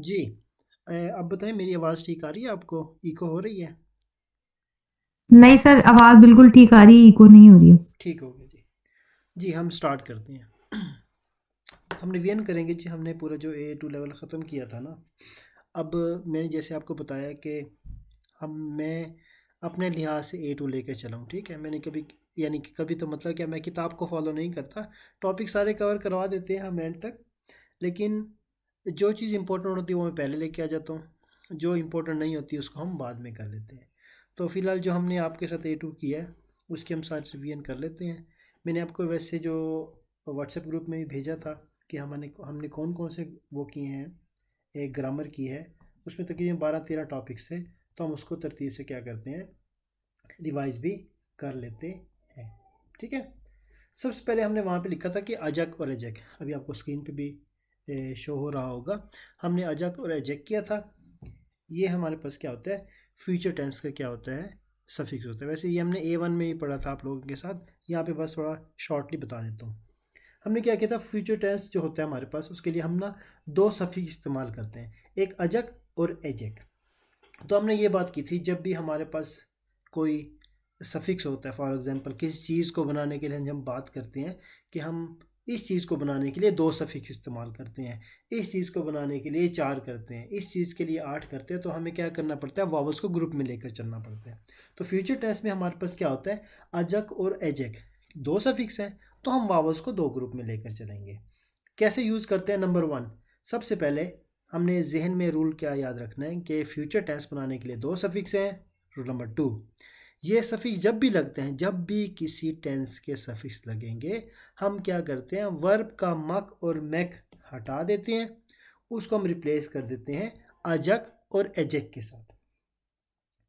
जी। अब बताएं, मेरी आवाज़ ठीक आ रही है आपको? इको हो रही है? नहीं सर, आवाज बिल्कुल ठीक आ रही है, इको नहीं हो रही है। ठीक हो गया जी। जी, हम स्टार्ट करते हैं। हम रिवीजन करेंगे जी। हमने पूरा जो A2 लेवल ख़त्म किया था ना। अब मैंने जैसे आपको बताया कि मैं अपने लिहाज से A2 लेकर चला हूँ, ठीक है। मैंने कभी, यानी कि कभी तो मतलब क्या, मैं किताब को फॉलो नहीं करता। टॉपिक सारे कवर करवा देते हैं हम एंड तक, लेकिन जो चीज़ इंपॉर्टेंट होती है वो मैं पहले लेके आ जाता हूँ, जो इंपॉर्टेंट नहीं होती उसको हम बाद में कर लेते हैं। तो फ़िलहाल जो हमने आपके साथ A2 किया है उसकी हम सारे रिवीजन कर लेते हैं। मैंने आपको वैसे जो व्हाट्सएप ग्रुप में भी भेजा था कि हमने हमने कौन कौन से वो किए हैं, एक ग्रामर की है, उसमें तकरीबन 12-13 टॉपिक्स थे। तो हम उसको तरतीब से क्या करते हैं, रिवाइज भी कर लेते हैं, ठीक है। सबसे पहले हमने वहाँ पे लिखा था कि अजक और एजक, अभी आपको स्क्रीन पे भी शो हो रहा होगा। हमने अजक और एजक किया था। ये हमारे पास क्या होता है, फ्यूचर टेंस का क्या होता है, सफिक्स होता है। वैसे ये हमने A1 में ही पढ़ा था आप लोगों के साथ, यहाँ पे बस थोड़ा शॉर्टली बता देता हूँ। हमने क्या किया था, फ्यूचर टेंस जो होता है हमारे पास, उसके लिए हम ना दो सफिक्स इस्तेमाल करते हैं, एक अजक और एजक। तो हमने ये बात की थी, जब भी हमारे पास कोई सफिक्स होता है, फॉर एग्जांपल किसी चीज़ को बनाने के लिए हम बात करते हैं कि हम इस चीज़ को बनाने के लिए दो सफिक्स इस्तेमाल करते हैं, इस चीज़ को बनाने के लिए चार करते हैं, इस चीज़ के लिए आठ करते हैं, तो हमें क्या करना पड़ता है, वावल्स को ग्रुप में लेकर चलना पड़ता है। तो फ्यूचर टेंस में हमारे पास क्या होता है, अजक और एजक दो सफिक्स हैं, तो हम वावल्स को दो ग्रुप में लेकर चलेंगे। कैसे यूज़ करते हैं, नंबर वन, सबसे पहले हमने जहन में रूल क्या याद रखना है कि फ्यूचर टेंस बनाने के लिए दो सफिक्स हैं। रूल नंबर टू, ये सफिक्स जब भी लगते हैं, जब भी किसी टेंस के सफिक्स लगेंगे, हम क्या करते हैं, वर्ब का मक और मैक हटा देते हैं, उसको हम रिप्लेस कर देते हैं अजक और एजक के साथ,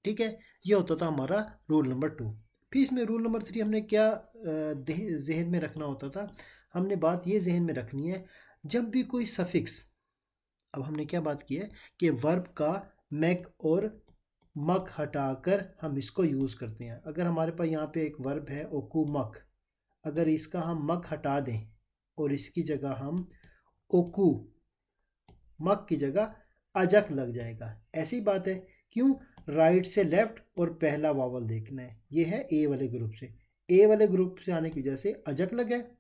ठीक है। ये होता था हमारा रूल नंबर टू। फिर इसमें रूल नंबर थ्री हमने क्या जहन में रखना होता था, हमने बात ये जहन में रखनी है, जब भी कोई सफिक्स, अब हमने क्या बात की है कि वर्ब का मैक और मक हटाकर हम इसको यूज़ करते हैं। अगर हमारे पास यहाँ पे एक वर्ब है ओकू मक, अगर इसका हम मक हटा दें और इसकी जगह हम ओकू मक की जगह अजक लग जाएगा, ऐसी बात है। क्यों, राइट से लेफ्ट और पहला वावल देखना है, ये है ए वाले ग्रुप से, ए वाले ग्रुप से आने की वजह से अजक लगा है।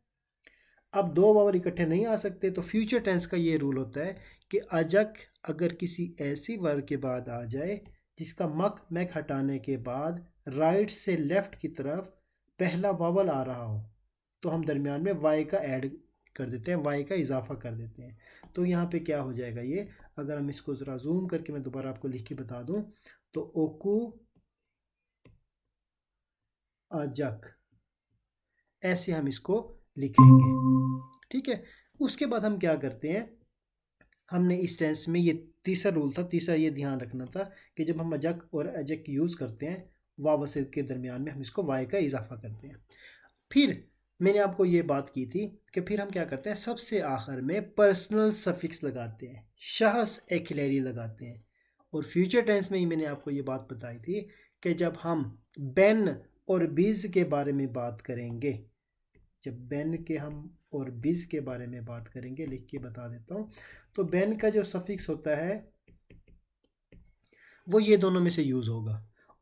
अब दो वावल इकट्ठे नहीं आ सकते, तो फ्यूचर टेंस का ये रूल होता है कि अजक अगर किसी ऐसी वर्ग के बाद आ जाए जिसका मक मैक हटाने के बाद राइट से लेफ्ट की तरफ पहला वावल आ रहा हो, तो हम दरमियान में वाई का ऐड कर देते हैं, वाई का इजाफा कर देते हैं। तो यहाँ पे क्या हो जाएगा ये, अगर हम इसको ज़रा जूम करके मैं दोबारा आपको लिख के बता दूँ, तो ओकू अजक, ऐसे हम इसको लिखेंगे, ठीक है। उसके बाद हम क्या करते हैं, हमने इस टेंस में ये तीसरा रूल था, तीसरा ये ध्यान रखना था कि जब हम अजक और अजक यूज़ करते हैं, वाव से के दरमियान में हम इसको वाई का इजाफा करते हैं। फिर मैंने आपको ये बात की थी कि फिर हम क्या करते हैं, सबसे आखिर में पर्सनल सफिक्स लगाते हैं, शख्स एक्लेरी लगाते हैं। और फ्यूचर टेंस में ही मैंने आपको ये बात बताई थी कि जब हम बेन और बीज के बारे में बात करेंगे, जब बेन के हम और बिज के बारे में बात करेंगे, लिख के बता देता हूँ, तो बेन का जो सफिक्स होता है वो ये दोनों में से यूज़ होगा,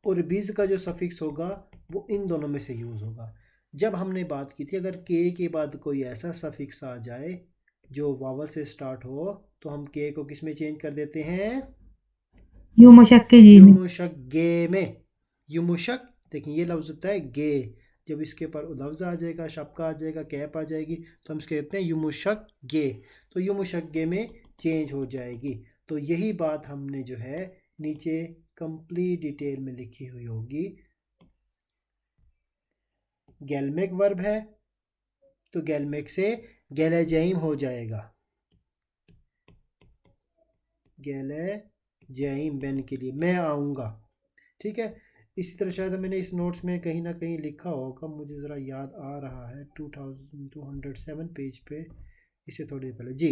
और बिज का जो सफिक्स होगा वो इन दोनों में से यूज़ होगा। जब हमने बात की थी अगर के बाद कोई ऐसा सफिक्स आ जाए जो वावल से स्टार्ट हो, तो हम के को किस में चेंज कर देते हैं, यू मुशक के जी में। युमुशक गे में। युमुशक, देखिए ये लफ्ज़ होता है गे, जब इसके ऊपर लफ्ज़ आ जाएगा, शब्का आ जाएगा, कैप आ जाएगी, तो हम इसके कहते हैं युमुशक गे, तो युमुशक गे में चेंज हो जाएगी। तो यही बात हमने जो है नीचे कंप्लीट डिटेल में लिखी हुई होगी। गैलमेक वर्ब है, तो गैलमेक से गैलेजाइम हो जाएगा, गैलेजाइम बेन के लिए मैं आऊँगा, ठीक है। इसी तरह शायद मैंने इस नोट्स में कहीं ना कहीं लिखा होगा, मुझे ज़रा याद आ रहा है 2207 पेज पे, इसे थोड़ी देर पहले जी,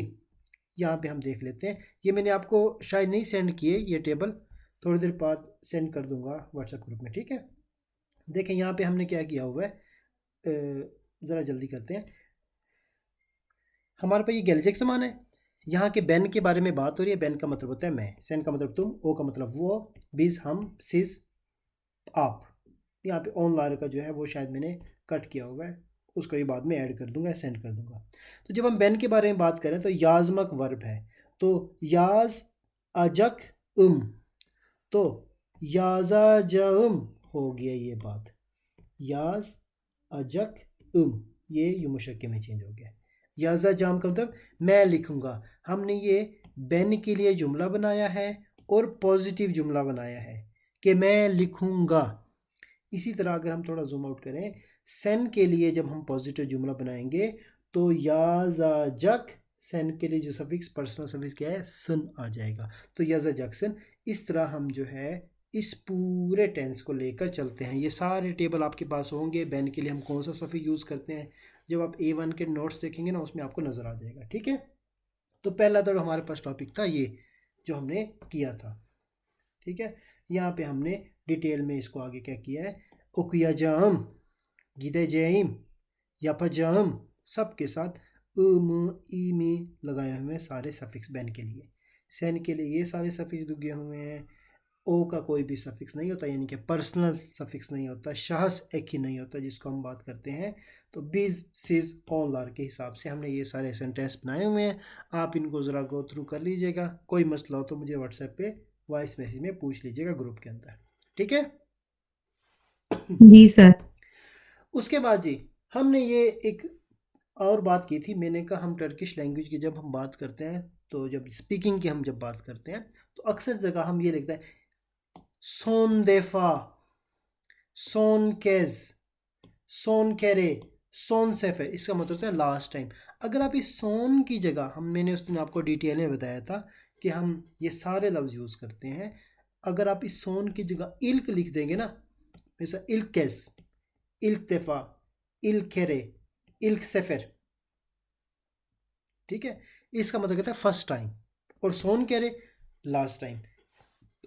यहाँ पे हम देख लेते हैं। ये मैंने आपको शायद नहीं सेंड किए, ये टेबल थोड़ी देर बाद सेंड कर दूंगा व्हाट्सएप ग्रुप में, ठीक है। देखें यहाँ पे हमने क्या किया हुआ है, ज़रा जल्दी करते हैं। हमारे पास ये गैलजेक समान है, यहाँ के बेन के बारे में बात हो रही है। बेन का मतलब होता है मैं, सेन का मतलब तुम, ओ का मतलब वो, बीज हम, सिज आप। यहाँ पे ऑन लायर का जो है वो शायद मैंने कट किया हुआ है, उसको ये बाद में ऐड कर दूंगा, सेंड कर दूंगा। तो जब हम बेन के बारे में बात करें तो याजमक वर्ब है, तो याज अजक तो याजा जम हो गया ये बात, याज अजक ये युमुशक्के में चेंज हो गया। याजा जाम का मतलब मैं लिखूंगा। हमने ये बेन के लिए जुमला बनाया है और पॉजिटिव जुमला बनाया है कि मैं लिखूंगा। इसी तरह अगर हम थोड़ा जूम आउट करें, सेन के लिए जब हम पॉजिटिव जुमला बनाएंगे तो याजाजक, सेन के लिए जो सफिक्स पर्सनल सफिक्स क्या है, सन आ जाएगा, तो याजाजक सन। इस तरह हम जो है इस पूरे टेंस को लेकर चलते हैं। ये सारे टेबल आपके पास होंगे। बेन के लिए हम कौन सा सफिक्स यूज़ करते हैं, जब आप A1 के नोट्स देखेंगे ना उसमें आपको नज़र आ जाएगा। ठीक है, तो पहला तो हमारे पास टॉपिक था ये जो हमने किया था। ठीक है, यहाँ पे हमने डिटेल में इसको आगे क्या किया है, उकयाजाम, गिदेजाइम, यापजाम, सब के साथ ई में लगाए हुए हैं सारे सफिक्स बेन के लिए। सेन के लिए ये सारे सफिक्स लगे हुए हैं। ओ का कोई भी सफिक्स नहीं होता, यानी कि पर्सनल सफिक्स नहीं होता, शहस एक ही नहीं होता जिसको हम बात करते हैं। तो बीज सिज ऑल आर के हिसाब से हमने ये सारे सेंटेंस बनाए हुए हैं। आप इनको ज़रा गो थ्रू कर लीजिएगा। कोई मसला हो तो मुझे व्हाट्सएप पे वॉइस मैसेज में पूछ लीजिएगा ग्रुप के अंदर। ठीक है जी सर। उसके बाद जी हमने ये एक और बात की थी। मैंने कहा हम टर्किश लैंग्वेज की जब हम बात करते हैं, तो जब स्पीकिंग की हम जब बात करते हैं तो अक्सर जगह हम ये लिखते हैं सोन देफा, सोन केज, सोन केरे, सोन सेफे। इसका मतलब होता है लास्ट टाइम। अगर आप इस सोन की जगह, मैंने उस दिन आपको डिटेल में बताया था कि हम ये सारे लफ्ज़ यूज़ करते हैं। अगर आप इस सोन की जगह इल्क लिख देंगे ना, जैसा इल्क केस, इल्क देफा, इल्क केरे, इल्क सेफर, ठीक है, इसका मतलब कहता है फर्स्ट टाइम, और सोन केरे लास्ट टाइम।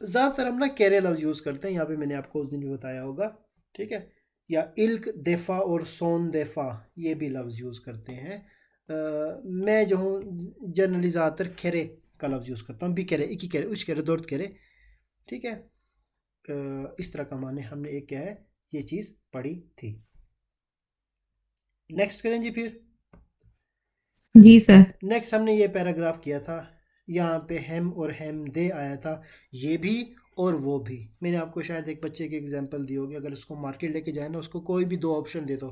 ज़्यादातर हम ना केरे लफ्ज़ यूज़ करते हैं, यहाँ पे मैंने आपको उस दिन भी बताया होगा। ठीक है, या इल्क देफ़ा और सोन देफ़ा ये भी लफ्ज़ यूज़ करते हैं। मैं जो हूँ जनरली ज़्यादातर केरे का लफ्ज़ यूज़ करता हूँ, भी केरे, एक ही केरे, उच केरे, दौड़ केरे। ठीक है, इस तरह का माने हमने एक क्या है ये चीज़ पढ़ी थी। नेक्स्ट करें जी फिर। जी सर। नेक्स्ट हमने ये पैराग्राफ किया था, यहाँ पे हेम और हेम दे आया था, ये भी और वो भी। मैंने आपको शायद एक बच्चे की एग्जांपल दी होगी, अगर उसको मार्केट लेके जाए ना, उसको कोई भी दो ऑप्शन दे दो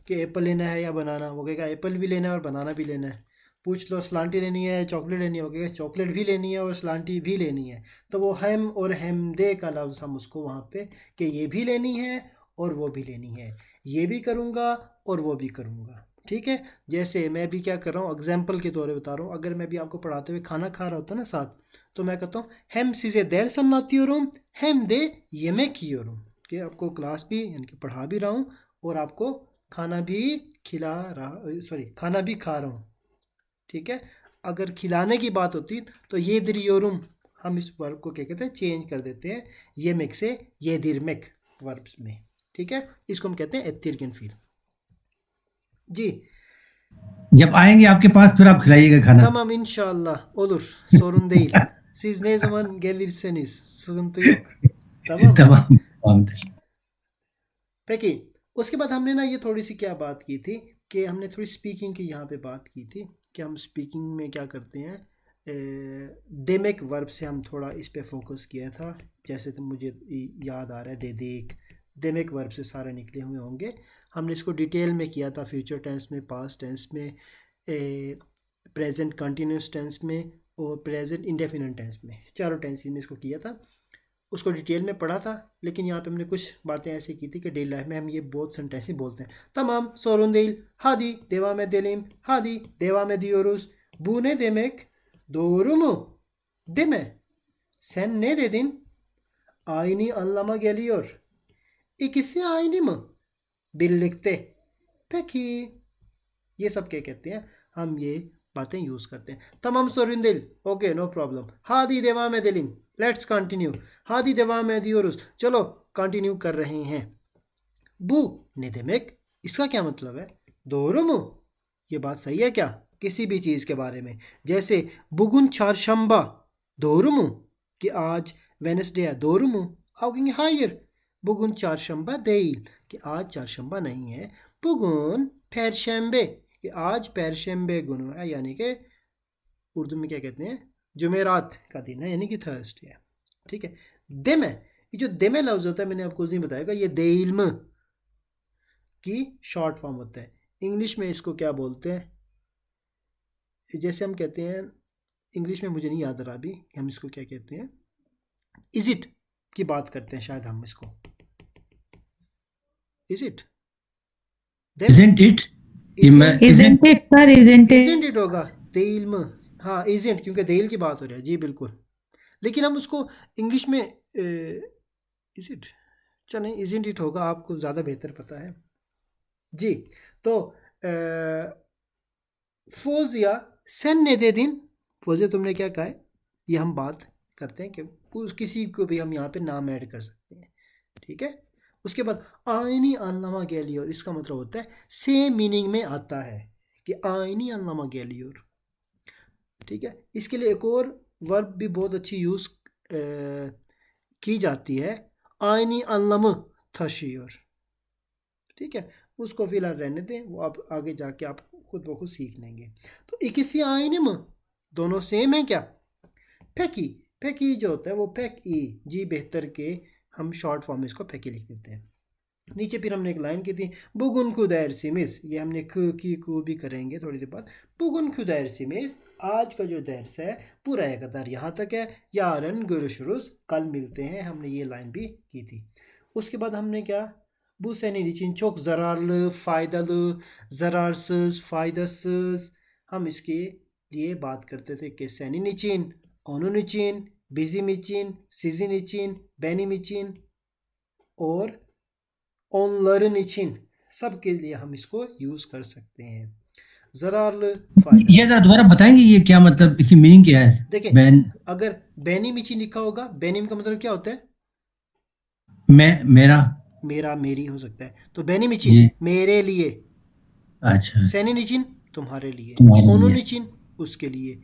कि एप्पल लेना है या बनाना, वो कहेगा एप्पल भी लेना है और बनाना भी लेना है। पूछ लो सलांटी लेनी है या चॉकलेट लेनी है, वो कहेगा चॉकलेट भी लेनी है और सलांटी भी लेनी है। तो वो हेम और हेम दे का लफ्ज़ हम उसको वहाँ पे कि ये भी लेनी है और वो भी लेनी है, ये भी करूँगा और वो भी करूँगा। ठीक है, जैसे मैं भी क्या कर रहा हूँ, एग्जाम्पल के तौर पे बता रहा हूँ। अगर मैं भी आपको पढ़ाते हुए खाना खा रहा होता ना साथ, तो मैं कहता हूँ hem size ders anlatıyorum hem de yemek yiyorum, कि आपको क्लास भी यानी कि पढ़ा भी रहा हूँ और आपको खाना भी खिला रहा, सॉरी खाना भी खा रहा हूँ। ठीक है, अगर खिलाने की बात होती तो ये दिरियोरुम, हम इस वर्ब को क्या कहते हैं, चेंज कर देते हैं ये मेक से ये दिरमेक वर्ब्स में। ठीक है, इसको हम कहते हैं एत्तिरगन फील। जी जब आएंगे आपके पास फिर आप खिलाइएगा खाना। tamam inşallah olur, sorun değil. Siz ne zaman gelirseniz sıkıntı yok. tamam तमाम तमाम। पैकी। उसके बाद हमने ना ये थोड़ी सी क्या बात की थी कि हमने थोड़ी स्पीकिंग की यहाँ पे बात की थी कि हम स्पीकिंग में क्या करते हैं, देमेक वर्ब से हम थोड़ा इस पे फोकस किया था। जैसे तो मुझे याद आ रहा है दे देख, देमेक वर्ब से सारे निकले हुए होंगे। हमने इसको डिटेल में किया था फ्यूचर टेंस में, पास्ट टेंस में, प्रेजेंट कंटिन्यूस टेंस में और प्रेजेंट इंडेफिनिट टेंस में, चारों टेंस में इसको किया था। उसको डिटेल में पढ़ा था, लेकिन यहाँ पे हमने कुछ बातें ऐसी की थी कि डेली लाइफ में हम ये बहुत सेंटेंस ही बोलते हैं। तमाम sorun değil, hadi devam edelim, hadi devam ediyoruz. Bu ne demek? Doğru mu? Deme. Sen ne dedin? Aynı anlama geliyor. İkisi aynı mı? Birlikte. Peki. ये सब क्या कहते हैं, हम ये बातें यूज़ करते हैं। तमाम sorun değil. Okay no problem. Hadi devam edelim. Let's continue. हादी devam ediyoruz, चलो कंटिन्यू कर रहे हैं। Bu ne demek? इसका क्या मतलब है? doğru mu? ये बात सही है क्या? किसी भी चीज़ के बारे में। जैसे बुगुन चारशंबा doğru mu कि आज वेनसडे है, doğru mu आप कहेंगे hayır bugün çarşamba değil कि आज चारशंबा नहीं है। bugün perşembe कि आज perşembe günü है, यानी कि उर्दू में क्या कहते हैं, जुमेरात का दिन है, यानी कि थर्सडे है। ठीक है। देमे, ये जो देमे लफ्ज़ होता है मैंने आपको उस दिन बताया, ये देइल्म की शॉर्ट फॉर्म होता है। इंग्लिश में इसको क्या बोलते हैं, जैसे हम कहते हैं, इंग्लिश में मुझे नहीं याद आ रहा अभी हम इसको क्या कहते हैं, इज इट की बात करते हैं शायद हम इसको, is it Isn't it? isn't Isn't it, sir? Isn't isn't it? it होगा देइल्म, हाँ isn't, क्योंकि देइल की बात हो रही है जी बिल्कुल। लेकिन हम उसको इंग्लिश में इज इट, चलें isn't it होगा, आपको ज़्यादा बेहतर पता है जी। तो Fauzia sen ne dedin, Fauzia तुमने क्या कहा है, ये हम बात करते हैं कि उस किसी को भी हम यहाँ पे नाम ऐड कर सकते हैं। ठीक है। उसके बाद आइनी anlama geliyor, इसका मतलब होता है सेम मीनिंग में आता है कि आइनी anlama geliyor। ठीक है। इसके लिए एक और वर्ब भी बहुत अच्छी यूज़ की जाती है, आइनी anlamı taşıyor। ठीक है। उसको फिलहाल रहने दें, वो आप आगे जाके आप खुद ब खुद सीख लेंगे। तो ikisi aynı mı, दोनों सेम है क्या। Peki, peki जो होता है वो पेक ई जी बेहतर के हम शॉर्ट फॉर्म में इसको पेकी लिख देते हैं। नीचे फिर हमने एक लाइन की थी, bugünkü dersimiz, ये हमने क की को भी करेंगे थोड़ी देर बाद। bugünkü dersimiz, आज का जो दर्स है buraya kadar यहाँ तक है, yarın görüşürüz, कल मिलते हैं, हमने ये लाइन भी की थी। उसके बाद हमने क्या, bu senin için çok zararlı, faydalı, zararsız, faydasız, हम इसके लिए बात करते थे कि senin için, onun için, bizim için, sizin için, benim için और onların için, सब के लिए हम इसको यूज़ कर सकते हैं। zararlı, faydalı। ये जरा दोबारा बताएंगे ये क्या मतलब, इसकी मीनिंग क्या है? देखिए, बैन, अगर benim için लिखा होगा, benim का मतलब क्या होता है, मैं, मेरा, मेरा, मेरी हो सकता है। तो benim için ये, मेरे लिए, अच्छा, senin için तुम्हारे लिए, तुम्हारे onun लिए, için उसके लिए।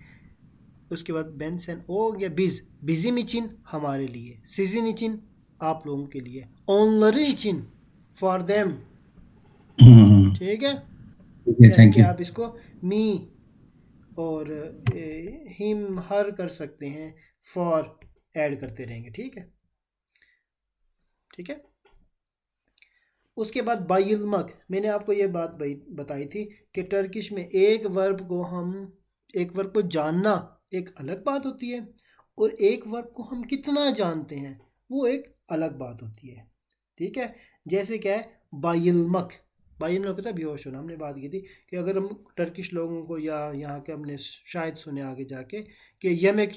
उसके बाद ben sen o या biz, bizim için हमारे लिए, sizin için आप लोगों के लिए, onları için for them। ठीक है। यानी थैंक कि यू। आप इसको मी और हिम हर कर सकते हैं, फॉर ऐड करते रहेंगे। ठीक है। ठीक है। उसके बाद बायिल्मक, मैंने आपको ये बात बताई थी कि टर्किश में एक वर्ब को जानना एक अलग बात होती है, और एक वर्ब को हम कितना जानते हैं वो एक अलग बात होती है। ठीक है। जैसे क्या है, बायिल्मक, बायिल्मक होता है बेहोश होना। हमने बात की थी कि अगर हम टर्किश लोगों को या यहाँ के हमने शायद सुने आगे जाके कि yemek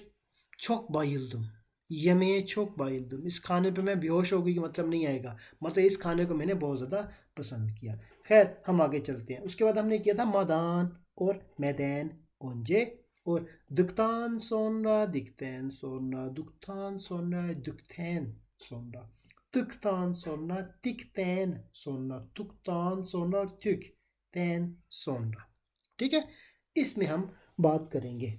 çok bayıldım, yemeğe çok bayıldım, इस खाने पे मैं बेहोश हो गई, कि मतलब नहीं आएगा, मतलब इस खाने को मैंने बहुत ज़्यादा पसंद किया। खैर हम आगे चलते हैं। उसके बाद हमने किया था madan और meden önce और dıktan sonra, dikten sonra, duktan sonra, dükten sonra, tıktan sonra, tikten sonra, tuktan sonra, tükten sonra। ठीक है। इसमें हम बात करेंगे।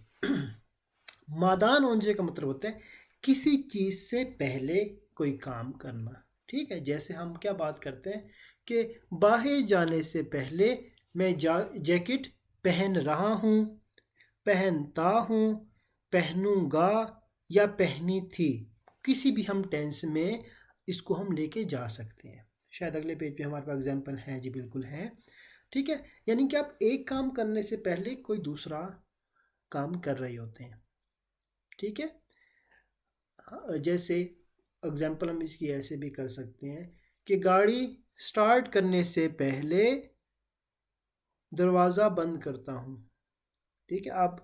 मादान ओंजे का मतलब होता है किसी चीज़ से पहले कोई काम करना। ठीक है। जैसे हम क्या बात करते हैं कि बाहर जाने से पहले मैं जैकेट पहन रहा हूँ, पहनता हूँ, पहनूंगा या पहनी थी। किसी भी हम टेंस में इसको हम लेके जा सकते हैं। शायद अगले पेज पे हमारे पास एग्जाम्पल है जी, बिल्कुल है। ठीक है। यानी कि आप एक काम करने से पहले कोई दूसरा काम कर रहे होते हैं। ठीक है। जैसे एग्जाम्पल हम इसकी ऐसे भी कर सकते हैं कि गाड़ी स्टार्ट करने से पहले दरवाज़ा बंद करता हूँ। ठीक है। आप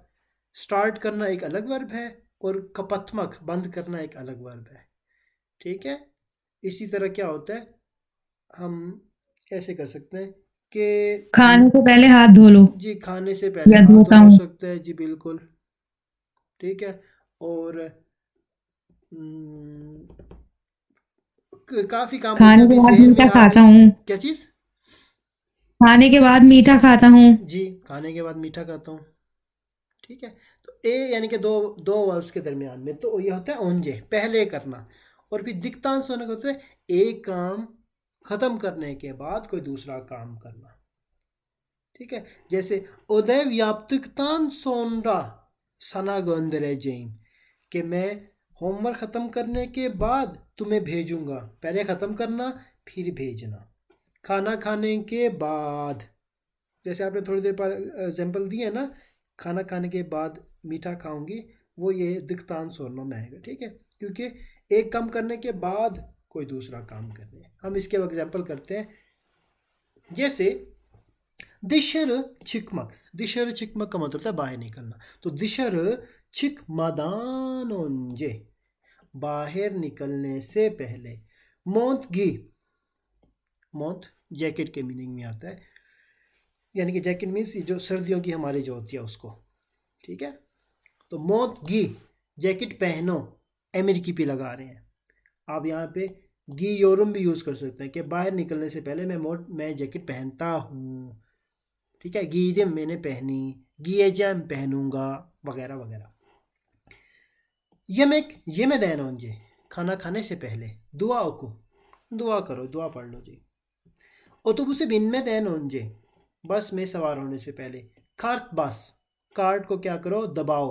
स्टार्ट करना एक अलग वर्ब है और कपत्मक बंद करना एक अलग वर्ब है। ठीक है। इसी तरह क्या होता है, हम ऐसे कर सकते हैं कि खाने से पहले हाथ धो लो जी, खाने से पहले या हाथ धोता धोना हो हूँ। सकता है जी, बिल्कुल। ठीक है। और काफ़ी काम होते खाने हैं। के अभी बाद जहन में मीठा आ खाता नहीं, हूँ। क्या चीज़, खाने के बाद मीठा खाता हूँ। जी, खाने के बाद मीठा खाता हूँ। ठीक है, तो ए यानी कि दो दो वर्ब्स के दरमियान में, तो ये होता है ओंजे, पहले करना। और फिर दिक्तांश होने का होता है एक काम ख़त्म करने के बाद कोई दूसरा काम करना। ठीक है, जैसे ödev yaptıktan sonra sana göndereceğim, कि मैं होमवर्क ख़त्म करने के बाद तुम्हें भेजूंगा। पहले ख़त्म करना फिर भेजना। खाना खाने के बाद, जैसे आपने थोड़ी देर पर एग्जाम्पल दिया ना, खाना खाने के बाद मीठा खाऊंगी, वो ये दिक्तान सोना में आएगा। ठीक है, क्योंकि एक काम करने के बाद कोई दूसरा काम करने। हम इसके एग्जाम्पल करते हैं, जैसे dışarı çıkmak, dışarı çıkmak का मतलब होता है बाहर निकलना। तो dışarı çıkmadan önce, बाहर निकलने से पहले। mont gi, mont जैकेट के मीनिंग में आता है, यानी कि जैकेट मीन्स जो सर्दियों की हमारी जो होती है उसको। ठीक है, तो mont gi जैकेट पहनो, अमेरिकी पे लगा रहे हैं। आप यहाँ पे गी योरम भी यूज़ कर सकते हैं कि बाहर निकलने से पहले मैं जैकेट पहनता हूँ। ठीक है, गीदम मैंने पहनी, giyeceğim पहनूंगा, वगैरह वगैरह। yemeden önce, खाना खाने से पहले। दुआ oku, दुआ करो, दुआ पढ़ लो जी। otobüse binmeden önce, बस में सवार होने से पहले। कार्ट बस, कार्ट को क्या करो, दबाओ।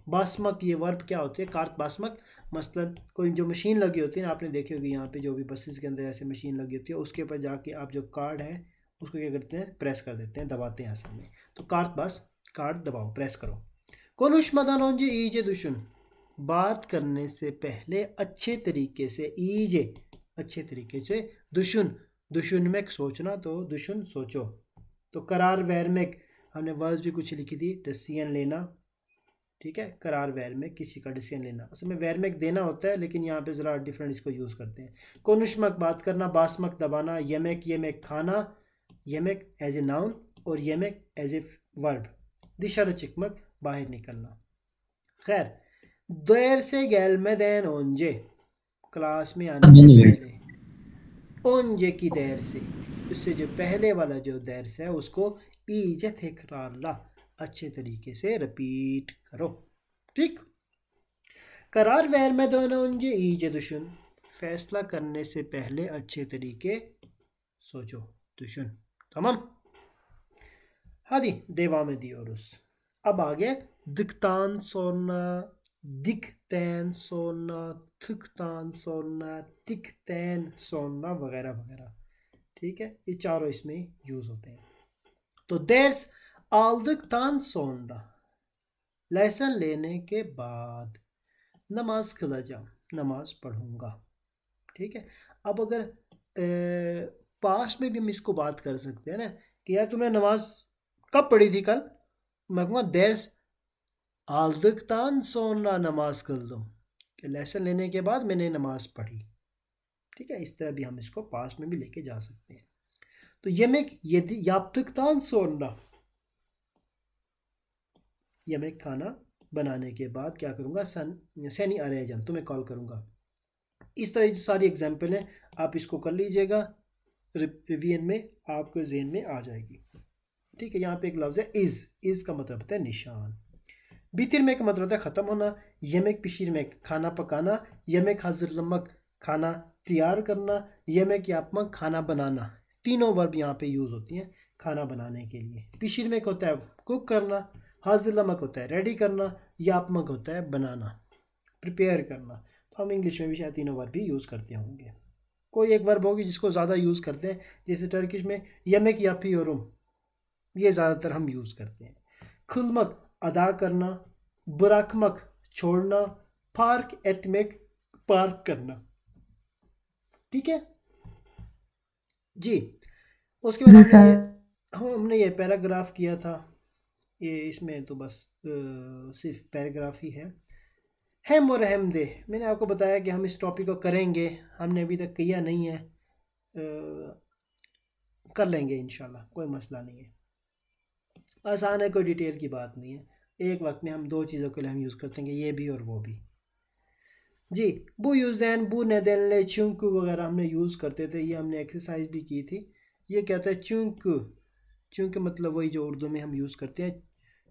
बासमक, ये वर्ब क्या होती है, कार्ट बासमक। मसलन कोई जो मशीन लगी होती है ना, आपने देखी होगी यहाँ पे जो भी बसेस के अंदर ऐसे मशीन लगी होती है, उसके ऊपर जाके आप जो कार्ड है उसको क्या करते हैं, प्रेस कर देते हैं, दबाते हैं असल में। तो कार्ट बस, कार्ड दबाओ, प्रेस करो। konuşmadan önce iyice düşün, बात करने से पहले अच्छे तरीके से, ईजे अच्छे तरीके से, दुशुन, दुशुन में सोचना, तो दुशुन सोचो। तो करार वैरमेक, हमने वर्ड्स भी कुछ लिखी थी, डिसीजन लेना। ठीक है, करार वैरमेक, किसी का डिसीजन लेना। असल में वैरमेक देना होता है, लेकिन यहाँ पे ज़रा डिफरेंट इसको यूज़ करते हैं। कोनुशमक बात करना, बासमक दबाना, यमेक यमेक खाना, यमेक एज ए नाउन और यमेक as a verb. dışarı çıkmak बाहर निकलना। खैर, derse gelmeden önce, क्लास में आने से पहले। önce की dersi, उससे जो पहले वाला जो दर्स है उसको iyice tekrarla, अच्छे तरीके से रिपीट करो। ठीक, karar vermeden önce iyice düşün, फैसला करने से पहले अच्छे तरीके सोचो, düşün। Tamam. Hadi devam ediyoruz. Ab आगे dıktan sonra, dikten sonra, tıktan sonra, tikten sonra, वगैरह वगैरह। ठीक है, ये चारों इसमें यूज़ होते हैं। तो ders aldıktan sonra, लेसन लेने के बाद, नमाज कılacağım, नमाज पढ़ूंगा। ठीक है, अब अगर पास्ट में भी हम इसको बात कर सकते हैं ना, कि यार तुमने नमाज कब पढ़ी थी कल, मैं कहूँगा ders aldıktan sonra namaz kıldım, कि लेसन लेने के बाद मैंने नमाज पढ़ी। ठीक है, इस तरह भी हम इसको पास्ट में भी लेके जा सकते हैं। तो yemek yaptıktan sonra, yemek खाना बनाने के बाद क्या करूँगा, seni arayacağım, तुम्हें कॉल करूँगा। इस तरह जो सारी एग्जाम्पल हैं, आप इसको कर लीजिएगा, रिवीजन में आपको जहन में आ जाएगी। ठीक है, यहाँ पे एक लफ्ज़ है इज़ का मतलब होता है निशान। bitirmek का मतलब होता है ख़त्म होना। yemek pişirmek खाना पकाना, yemek hazırlamak खाना तैयार करना, yemek yapmak खाना बनाना। तीनों वर्ब यहाँ पे यूज़ होती हैं खाना बनाने के लिए। pişirmek होता है कुक करना, hazırlamak होता है रेडी करना, yapmak होता है बनाना, प्रिपेयर करना। तो हम इंग्लिश में भी शायद तीनों वर्ब भी यूज़ करते होंगे। कोई एक वर्ब होगी जिसको ज़्यादा यूज़ करते हैं, जैसे टर्किश में yemek yapıyorum, ये ज़्यादातर हम यूज़ करते हैं। kılmak अदा करना, bırakmak छोड़ना, park etmek पार्क करना। ठीक है जी। उसके बाद जी हमने ये सर। हमने ये पैराग्राफ किया था, ये इसमें तो बस सिर्फ पैराग्राफ ही है। हम और हम दे, मैंने आपको बताया कि हम इस टॉपिक को करेंगे, हमने अभी तक किया नहीं है, कर लेंगे इंशाल्लाह, कोई मसला नहीं है, आसान है, कोई डिटेल की बात नहीं है। एक वक्त में हम दो चीज़ों के लिए हम यूज़ करते हैं, ये भी और वो भी। जी, bu yüzden bu nedenle çünkü वगैरह हमने यूज़ करते थे, ये हमने एक्सरसाइज भी की थी। ये क्या होता है, çünkü चूँकि मतलब वही जो उर्दू में हम यूज़ करते हैं,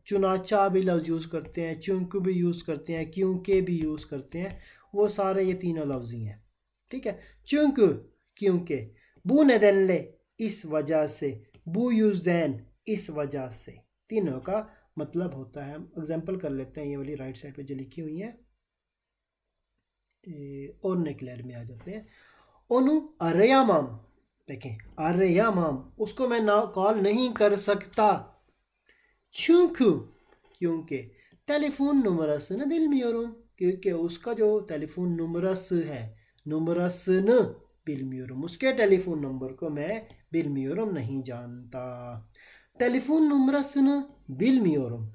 चुनाचा भी लफ्ज़ यूज़ करते हैं, चूँकि भी यूज़ करते हैं, क्योंकि भी यूज़ करते हैं, वो सारे ये तीनों लफ्ज़ ही हैं। ठीक है, चूँकि, क्योंकि, बू नदल्ले इस वजह से, बू यूज़दैन इस वजह से, तीनों का मतलब होता है। हम एग्जांपल कर लेते हैं, ये वाली राइट साइड पे जो लिखी हुई है, और क्लियर में आ जाते हैं। ओनु अरेयामाम, देखें अरेयामाम, उसको मैं ना कॉल नहीं कर सकता, çünkü, क्योंकि टेलीफोन numarasını bilmiyorum, क्योंकि उसका जो टेलीफोन numarası है, numarasını bilmiyorum, उसके टेलीफोन नंबर को मैं bilmiyorum नहीं जानता। टेलीफोन numarasını bilmiyorum,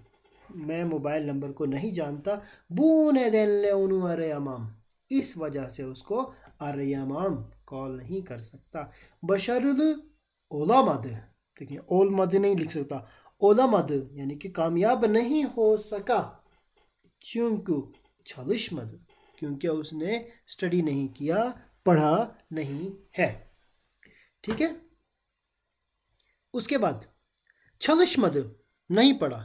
मैं मोबाइल नंबर को नहीं जानता। Bu nedenle onu arayamam, इस वजह से उसको arayamam, कॉल नहीं कर सकता। başarılı olamadı, देखिए olmadı नहीं लिख सकता, olamadı यानी कि कामयाब नहीं हो सका, çünkü çalışmadı, क्योंकि उसने स्टडी नहीं किया, पढ़ा नहीं है। ठीक है, उसके बाद çalışmadı, नहीं पढ़ा,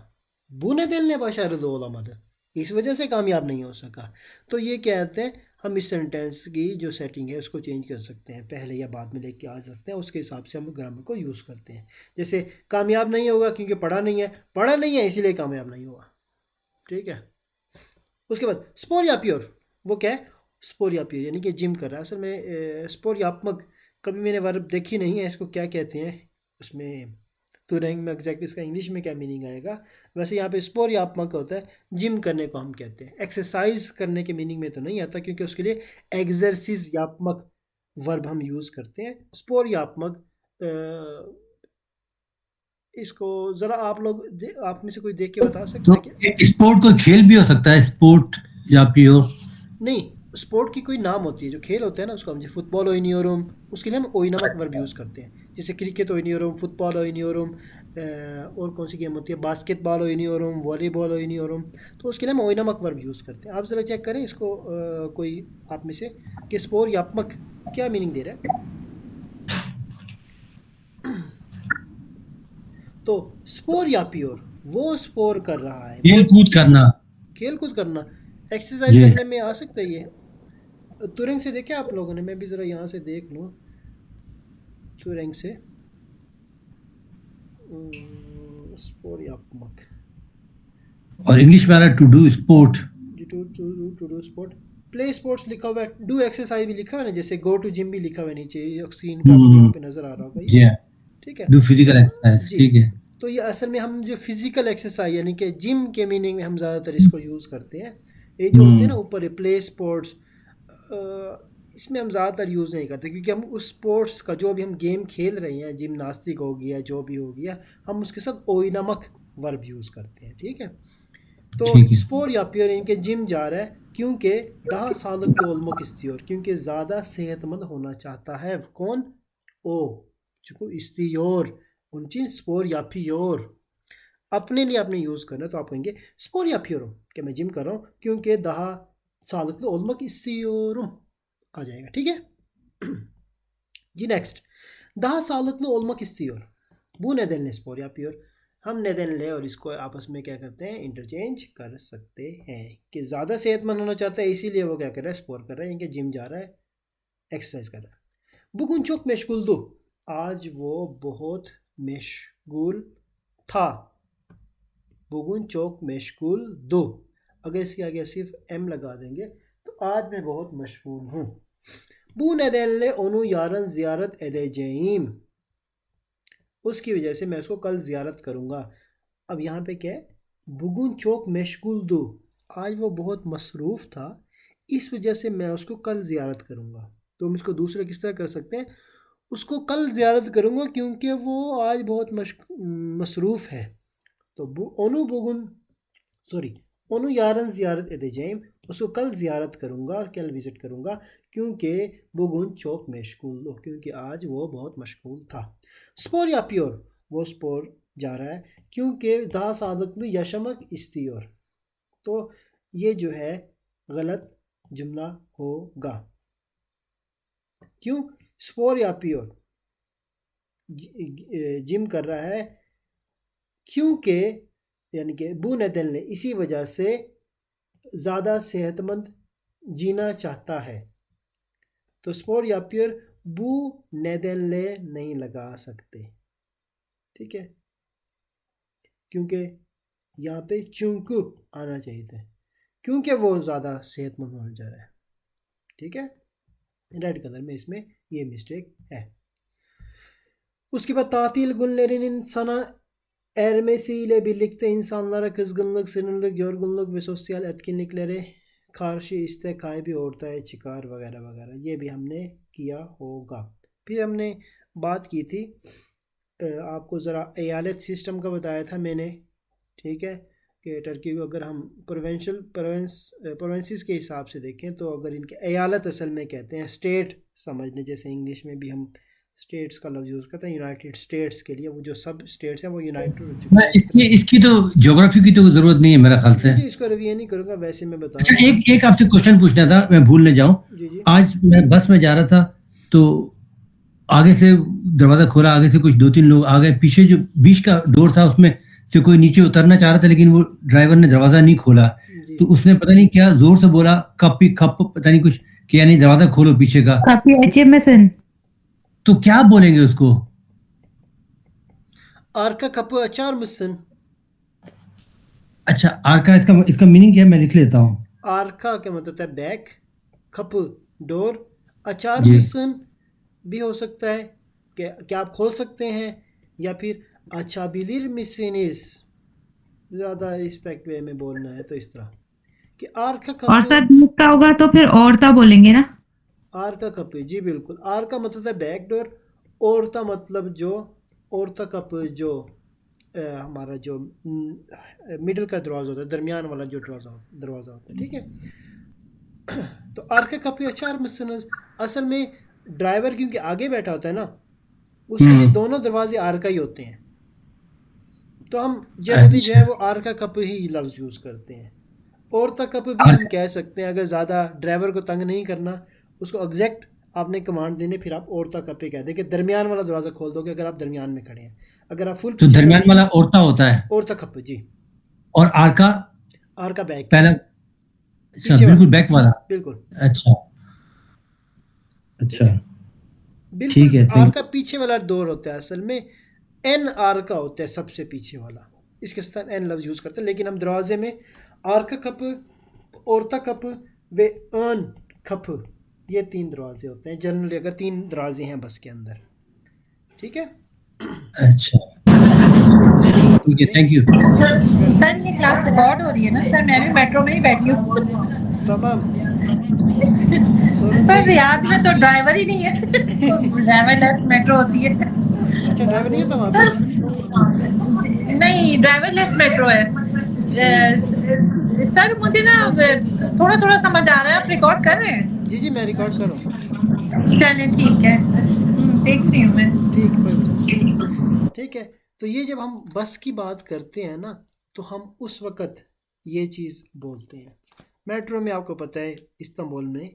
bu nedenle başarılı olamadı, इस वजह से कामयाब नहीं हो सका। तो ये क्या कहते हैं, हम इस सेंटेंस की जो सेटिंग है उसको चेंज कर सकते हैं, पहले या बाद में लेके आ सकते हैं, उसके हिसाब से हम ग्रामर को यूज़ करते हैं। जैसे कामयाब नहीं होगा क्योंकि पढ़ा नहीं है इसीलिए कामयाब नहीं हुआ। ठीक है, उसके बाद स्पोर या प्योर, वो क्या है, स्पोर या प्योर यानी कि जिम कर रहा है। असल में स्पोर यात्मक कभी मैंने वर्ब देखी नहीं है, इसको क्या कहते हैं उसमें तो रैंक में एग्जैक्ट इसका इंग्लिश में क्या मीनिंग आएगा। वैसे यहाँ पे स्पोर यात्मक होता है, जिम करने को हम कहते हैं, एक्सरसाइज करने के मीनिंग में तो नहीं आता, क्योंकि उसके लिए एक्सरसाइज यात्मक वर्ब हम यूज़ करते हैं। स्पोर यात्मक, इसको ज़रा आप लोग आप में से कोई देख के बता सकते हैं क्या? तो स्पोर्ट कोई खेल भी हो सकता है, स्पोर्ट या प्योर? नहीं, स्पोर्ट की कोई नाम होती है, जो खेल होते हैं ना उसको हम, जैसे फुटबॉल ओइनियोरुम, उसके लिए हम ओइनमक वर्ब यूज़ करते हैं। जैसे क्रिकेट ओइनियोरुम, फुटबॉल ओइनियोरुम, और कौन सी गेम होती है, बास्केटबॉल ओइनियोरुम, वॉलीबॉल ओइनियोरुम, तो उसके लिए हम ओइनमक वर्ब यूज़ करते हैं। आप ज़रा चेक करें इसको, कोई आप में से कि स्पोर यात्मक क्या मीनिंग दे रहा है। तो स्पोर या प्योर, वो स्पोर कर रहा है, खेल वो कूद करना। खेल कूद करना, एक्सरसाइज जी। करने में आ सकता है ये। तुरंग से देखे आप लोगों ने, मैं भी ज़रा यहाँ से देख लूँ, तुरंग से स्पोर्यात्मक, और इंग्लिश में आ रहा है to do sport. To do sport, play sports लिखा हुआ है, डू एक्सरसाइज भी लिखा हुआ है ना, जैसे गो टू जिम भी लिखा हुआ है नीचे, स्क्रीन पे आपको यहाँ पे नज़र आ रहा होगा जी, ये। ठीक है डू फिजिकल एक्सरसाइज, जी, ठीक है। तो ये असल में हम जो फिजिकल एक्सरसाइज यानी कि जिम के मीनिंग में हम ज़्यादातर इसको यूज़ करते हैं। ये जो होते हैं ना ऊपर प्ले स्पोर्ट्स, इसमें हम ज़्यादातर यूज़ नहीं करते, क्योंकि हम उस स्पोर्ट्स का जो भी हम गेम खेल रहे हैं, जिमनास्टिक हो गया, जो भी हो गया, हम उसके साथ ओइनमक वर्ब यूज़ करते हैं। ठीक है, तो ठीक है। स्पोर या प्योर इनके जिम जा रहा है क्योंकि daha sağlıklı olmak istiyor, क्योंकि ज़्यादा सेहतमंद होना चाहता है। कौन? ओ, चूँकि istiyor, उन चीज़ स्पोर या प्योर, अपने लिए आपने यूज़ करना है तो आप कहेंगे spor yapıyorum कि मैं जिम कर रहा हूँ क्योंकि daha sağlıklı olmak istiyorum आ जाएगा। ठीक है जी, next, daha sağlıklı olmak istiyor, bu nedenle spor yapıyor। हम nedenle और इसको आपस में क्या करते हैं, इंटरचेंज कर सकते हैं कि ज़्यादा सेहतमंद होना चाहता है इसीलिए वो क्या कर रहा है, स्पोर कर रहा है, यानी जिम जा रहा है, एक्सरसाइज कर रहा है। bugün çok meşguldü, आज वो बहुत मशगूल था। bugün çok meşguldü, अगर इसके आगे सिर्फ एम लगा देंगे तो आज मैं बहुत मशगूल हूँ। bu nedenle onu yarın ziyaret edeceğim, उसकी वजह से मैं उसको कल ज़ियारत करूँगा। अब यहाँ पे क्या है, बुगुन चौक मशगूल, आज वो बहुत मसरूफ़ था, इस वजह से मैं उसको कल ज़ियारत करूँगा। तो हम इसको दूसरे किस तरह कर सकते हैं, उसको कल ज़ियारत करूँगा क्योंकि वो आज बहुत मसरूफ़ है। तो ओनु यारन ज़ियारत edeceğim, उसको कल ज़ियारत करूँगा, कल विज़िट करूँगा, क्योंकि बुगुन चौक मशगूल, क्योंकि आज वो बहुत मशगूल था। स्पोर या प्योर, वो स्पोर जा रहा है क्योंकि daha sağlıklı yaşamak istiyor। तो ये जो है गलत जुमला होगा। क्यों? स्पोर या प्योर, जिम कर रहा है क्योंकि यानी कि बू नेदेलने इसी वजह से ज़्यादा सेहतमंद जीना चाहता है। तो स्पोर या प्योर बू नेदेलने नहीं लगा सकते, ठीक है, क्योंकि यहाँ पे चूंकु आना चाहिए था, क्योंकि वो ज़्यादा सेहतमंद होने जा रहा है, ठीक है। रेड कलर में इसमें ये मिस्टेक है। उसके बाद tatil günlerinin sana ermesiyle birlikte insanlara kızgınlık, sinirlik, yorgunluk ve sosyal etkinliklere karşı istek kaybı ortaya çıkar वगैरह वगैरह, ये भी हमने किया होगा। फिर हमने बात की थी आपको ज़रा एयालत सिस्टम का बताया था मैंने, ठीक है, कि टर्की को अगर हम प्रोवेंसेस के हिसाब से देखें तो अगर इनके एयालत असल में कहते हैं स्टेट समझने, जैसे इंग्लिश में भी हम स्टेट्स का लफ्ज़ यूज़ करते हैं यूनाइटेड स्टेट्स के लिए, वो जो सब स्टेट्स हैं वो यूनाइटेड। मैं इसकी तो ज्योग्राफी की तो जरूरत नहीं है मेरा ख्याल से। जी इसको रिव्यू नहीं करूँगा, वैसे मैं बता अच्छा, रहा हूँ। एक आपसे क्वेश्चन पूछना था, मैं भूल न जाऊं। जी जी आज मैं बस में जा रहा था तो आगे से दरवाजा खोला, आगे से कुछ 2-3 लोग आ गए, पीछे जो बीच का डोर था उसमें से कोई नीचे उतरना चाह रहा था, लेकिन वो ड्राइवर ने दरवाजा नहीं खोला। जी तो उसने पता नहीं क्या जोर से बोला, कप पता नहीं कुछ किया, नहीं दरवाजा खोलो पीछे का। काफी HMSN। तो क्या बोलेंगे उसको? arka kapı açar mısın? अच्छा, आर का इसका मीनिंग क्या है, मैं लिख लेता हूँ। arka का मतलब होता है बैक, kapı डोर, açar जी। mısın भी हो सकता है कि क्या आप खोल सकते हैं, या फिर açabilir misiniz, ज़्यादा रिस्पेक्ट वे में बोलना है तो इस तरह कि arka और kapı। सर का होगा तो फिर औरता बोलेंगे ना। आर कप, जी बिल्कुल, आर का मतलब है बैक डोर, औरता मतलब जो औरता कप जो हमारा जो मिडिल का दरवाज़ा होता है, दरमियान वाला जो दरवाज़ा होता है, ठीक है। तो आर का कप चार मसनस, असल में ड्राइवर क्योंकि आगे बैठा होता है ना, उसके लिए दोनों दरवाजे आर का ही होते हैं, तो हम जनरली जो है वो आर का कप ही लफ्ज़ यूज़ करते हैं। औरता कप भी हम कह सकते हैं, अगर ज़्यादा ड्राइवर को तंग नहीं करना, उसको एग्जैक्ट आपने कमांड देने, फिर आप औरता कप पे कह दें कि दरमियान वाला दरवाज़ा खोल दोगे अगर आप दरमियान में खड़े हैं। अगर आप फुल तो दरमियान वाला औरता होता है औरता कप, जी, और आर का बैक पहला, अच्छा, पीछे बिल्कुल बैक वाला। बिल्कुल अच्छा अच्छा, ठीक बिल्कुल है, आर थैंक का पीछे वाला डोर होता है, असल में एन आर का होता है सबसे पीछे वाला, इसके साथ एन लफ्ज़ यूज़ करते हैं, लेकिन हम दरवाजे में आर का कप, औरता कप वे अन कप, ये 3 दरवाजे होते हैं जनरली, अगर 3 दरवाजे हैं बस के अंदर, ठीक है। अच्छा, ठीक है, थैंक यू। सर ये क्लास रिकॉर्ड हो रही है ना सर, मैं भी मेट्रो में ही बैठी हूँ। तमाम सर रियाद में तो ड्राइवर ही नहीं है, ड्राइवरलेस मेट्रो होती है। अच्छा, ड्राइवर नहीं होता वहाँ पे? नहीं, ड्राइवरलेस मेट्रो है। सर मुझे ना थोड़ा थोड़ा समझ आ रहा है, आप रिकॉर्ड कर रहे हैं? जी जी मैं रिकॉर्ड कर रहा हूँ। चलिए ठीक है, देख रही हूँ मैं। ठीक है, कोई मसला नहीं। ठीक है, तो ये जब हम बस की बात करते हैं ना, तो हम उस वक़्त ये चीज़ बोलते हैं। मेट्रो में आपको पता है इस्तांबुल में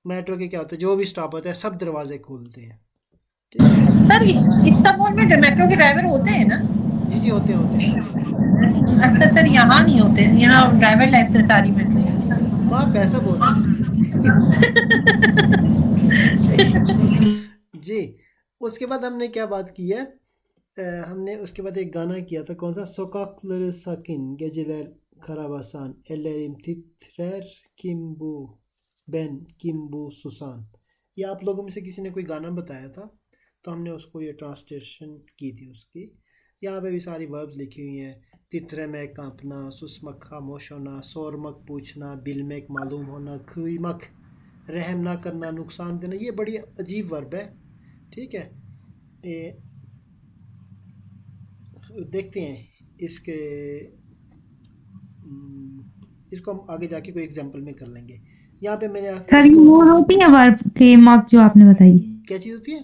मेट्रो के क्या होता है, जो भी स्टॉप होता है सब दरवाजे खोलते हैं, ठीक है। सर इस्तांबुल में मेट्रो के ड्राइवर होते हैं ना? जी जी होते हैं। अच्छा सर, यहाँ नहीं होते, यहाँ ड्राइवरलेस है सारी मेट्रो। वहाँ पैसा बहुत है। जी, उसके बाद हमने क्या बात की है, हमने उसके बाद एक गाना किया था, कौन सा, Sokakları sakin, geceler karabasan, ellerim titrer, kim bu susan। ये आप लोगों में से किसी ने कोई गाना बताया था, तो हमने उसको ये ट्रांसलेशन की थी उसकी। यहाँ पे भी सारी वर्ब्स लिखी हुई हैं, तितरे में कांपना, सुस्मक खामोश होना, सोरमक पूछना, बिलमेक मालूम होना, खीमक रहम ना करना, नुकसान देना, ये बड़ी अजीब वर्ब है, ठीक है। ये देखते हैं इसके इसको हम आगे जाके कोई एग्जांपल में कर लेंगे। यहाँ पे मैंने सर ये यूज होती है वर्ब के मार्क जो आपने बताई, क्या चीज़ होती है,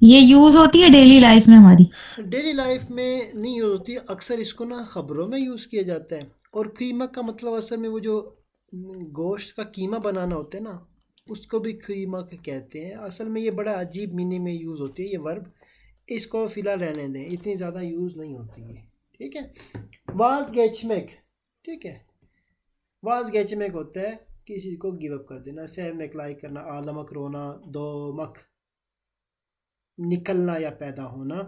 ये यूज होती है डेली लाइफ में हमारी? डेली लाइफ में नहीं यूज़ होती है, अक्सर इसको ना ख़बरों में यूज़ किया जाता है। और कीमा का मतलब असल में वो जो गोश्त का कीमा बनाना होता है ना, उसको भी कीमा कहते हैं। असल में ये बड़ा अजीब मीनिंग में यूज़ होती है ये वर्ब, इसको फ़िलहाल रहने दें, इतनी ज़्यादा यूज़ नहीं होती है, ठीक है। वाज गेचमेक, ठीक है, वाज गेचमेक होता है किसी को गिव अप कर देना, सेवमेक लाइक करना, आलमक रोना, दोमक निकलना या पैदा होना,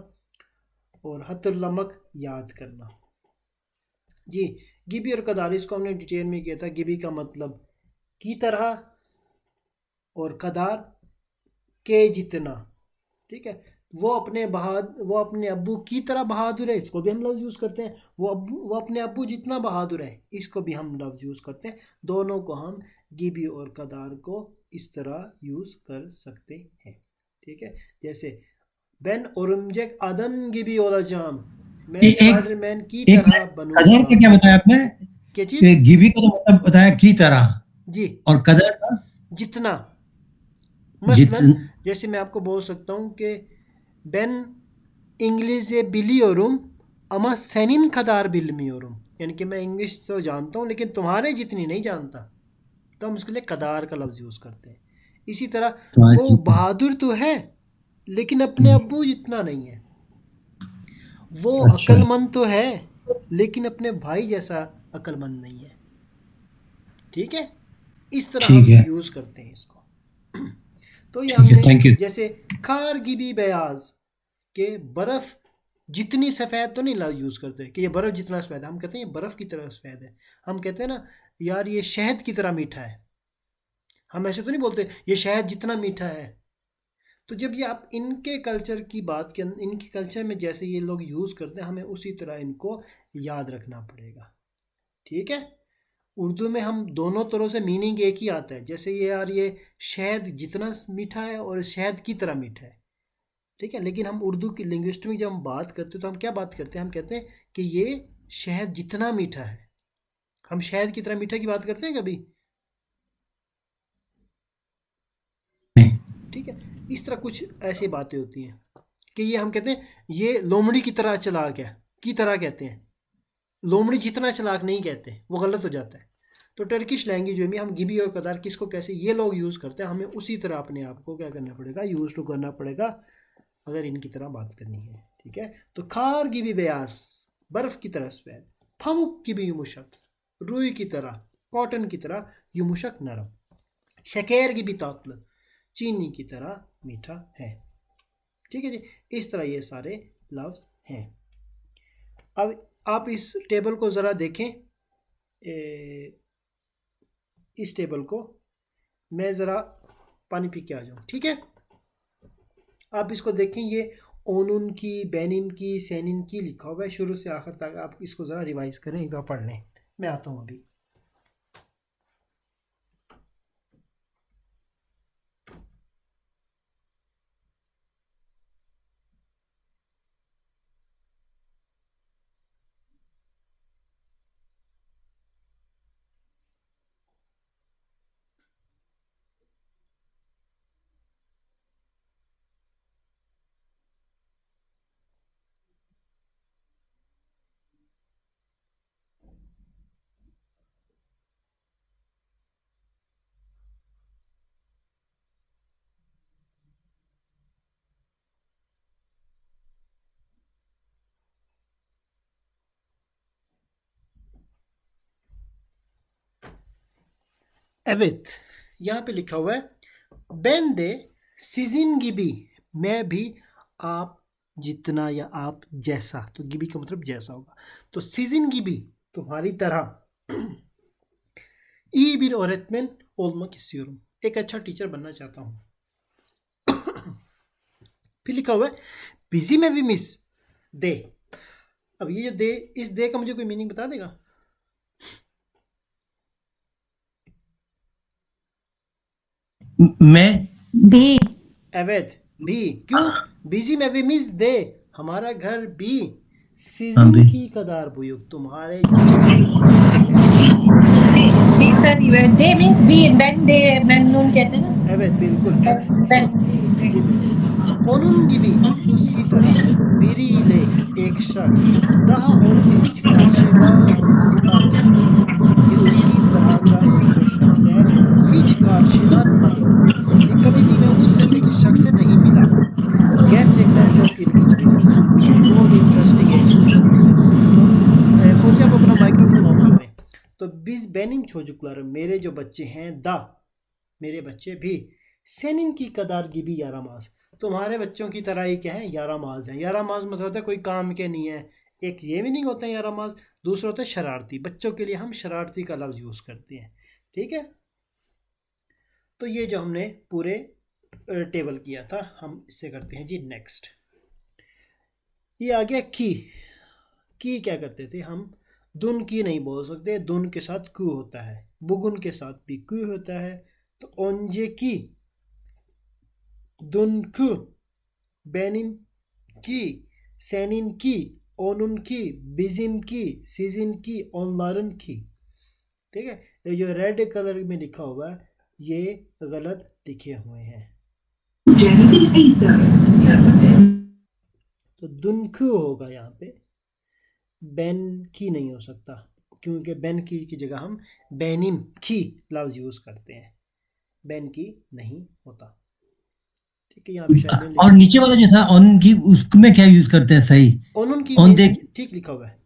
और हतुल्लमक याद करना। जी, गिबी और कदार इसको हमने डिटेल में किया था। गिबी का मतलब की तरह और कदार के जितना, ठीक है। वो अपने अब्बू की तरह बहादुर है, इसको भी हम लफ्ज़ यूज़ करते हैं। वो अपने अब्बू जितना बहादुर है, इसको भी हम लफ्ज़ यूज़ करते हैं। दोनों को हम गिबी और कदार को इस तरह यूज़ कर सकते हैं, ठीक है। जैसे बेन औरंगजेब आदम गिबी ओलाजाम, मैं एक स्पाइडरमैन की एक तरह कदर बनूंगा। का क्या बताया आपने? क्या चीज़? गिवी का तो मतलब बताया की तरह, जी, और कदर का जितना। जित मसलन जैसे मैं आपको बोल सकता हूँ कि बेन इंग्लिशे बिलियोरुम अमा सेनिन खदार बिलमियोरुम, यानी कि मैं इंग्लिश तो जानता हूँ लेकिन तुम्हारे जितनी नहीं जानता, तो हम उसके लिए कदार का लफ्ज़ यूज़ करते हैं। इसी तरह वो बहादुर तो है लेकिन अपने अब्बू जितना नहीं है। वो अच्छा, अक्लमंद तो है लेकिन अपने भाई जैसा अक्लमंद नहीं है, ठीक है। इस तरह ठीक हम है, यूज़ करते हैं इसको। तो ये ठीक है, हमने थैंक यू। जैसे खार गिबी बयाज के बर्फ़ जितनी सफ़ेद तो नहीं यूज़ करते कि ये बर्फ़ जितना सफ़ेद है, हम कहते हैं ये बर्फ़ की तरह सफ़ेद है। हम कहते हैं ना यार ये शहद की तरह मीठा है, हम ऐसे तो नहीं बोलते ये शहद जितना मीठा है। तो जब ये आप इनके कल्चर की बात के इनके कल्चर में जैसे ये लोग यूज़ करते हैं, हमें उसी तरह इनको याद रखना पड़ेगा, ठीक है। उर्दू में हम दोनों तरह से मीनिंग एक ही आता है, जैसे ये यार ये शहद जितना मीठा है और शहद की तरह मीठा है, ठीक है। लेकिन हम उर्दू की लिंग्विस्ट में जब हम बात करते हैं तो हम क्या बात करते हैं, हम कहते हैं कि ये शहद जितना मीठा है। हम शहद की तरह मीठा की बात करते हैं कभी, ठीक है। इस तरह कुछ ऐसी बातें होती हैं कि ये हम कहते हैं ये लोमड़ी की तरह चालाक है, की तरह कहते हैं, लोमड़ी जितना चालाक नहीं कहते, वो गलत हो जाता है। तो टर्किश लैंग्वेज में हम गिबी और कदार किसको कैसे ये लोग यूज़ करते हैं, हमें उसी तरह अपने आप को क्या करना पड़ेगा, यूज़ टू करना पड़ेगा अगर इनकी तरह बात करनी है, ठीक है। तो खार गिबी बयास बर्फ़ की तरह सफ़ेद, फमुक गिबी युमुशक रुई की तरह, कॉटन की तरह, युमुशक नरम, शकेर गिबी तातल चीनी की तरह मीठा है, ठीक है जी। इस तरह ये सारे लफ्ज़ हैं। अब आप इस टेबल को ज़रा देखें, इस टेबल को, मैं ज़रा पानी पी के आ जाऊँ, ठीक है। आप इसको देखें, ये ओनुन की, बेनिन की, सेनिन की लिखा हुआ है शुरू से आखिर तक। आप इसको ज़रा रिवाइज़ करें, एक बार पढ़ लें। मैं आता हूँ अभी। एविथ यहाँ पे लिखा हुआ है, बेन दे सीजिन गिबी, मैं भी आप जितना या आप जैसा, तो गिबी का मतलब जैसा होगा। तो सीजिन गिबी तुम्हारी तरह, ई बिन औरतमेन ओल्मा किस्यूरम, एक अच्छा टीचर बनना चाहता हूँ। फिर लिखा हुआ है बिजी में भी मिस दे। अब ये जो दे, इस दे का मुझे कोई मीनिंग बता देगा? मैं बी। अवैध भी, क्यों? बिजी में भी मिस दे, हमारा घर भी हाँ सीजन भी की कदार बुयुक, तुम्हारे जी सर, दे मींस बी, बेन नून कहते हैं ना, अवैध, बिल्कुल बेन जी बिल्कुल। onun gibi उसकी तरह, biriyle एक शख्स, daha önce hiç karşılaşmadım, ये उसकी तरह का एक जो शख्स है, hiç karşılanmadım, ये कभी भी मैं उस जैसे किसी शख्स से नहीं मिला। gerçekten çok ilginç bir insan, बहुत इंटरेस्टिंग है ये इंसान। çocuklarım, मेरे जो बच्चे हैं, दा मेरे बच्चे भी, senin की kadar gibi yaramaz, तुम्हारे बच्चों की तरह ही क्या है, यारामाज है। यारामाज मतलब होता है कोई काम के नहीं है। एक ये मीनिंग होता है यारामाज, दूसरा होता है शरारती। बच्चों के लिए हम शरारती का लफ्ज़ यूज़ करते हैं, ठीक है। तो ये जो हमने पूरे टेबल किया था, हम इससे करते हैं जी नेक्स्ट। ये आ गया की क्या करते थे हम, दुन की नहीं बोल सकते, दुन के साथ कु होता है, बुगुन के साथ भी कु होता है। तो ओंजे की, दुन कु, benim ki, senin ki, onun ki, bizim ki, sizin ki, onların की, ठीक है। ये जो रेड कलर में लिखा हुआ है ये गलत लिखे हुए हैं, तो दुनकु होगा यहाँ पे, बेन की नहीं हो सकता, क्योंकि बेन की जगह हम बेनिम की लफ्ज़ यूज़ करते हैं, बेन की नहीं होता, ठीक है। यहाँ पे शायद मैंने और नीचे वाला जो था ऑन की, उसमें क्या यूज करते हैं सही? ओनुन की ऑन दे, ठीक लिखा हुआ है,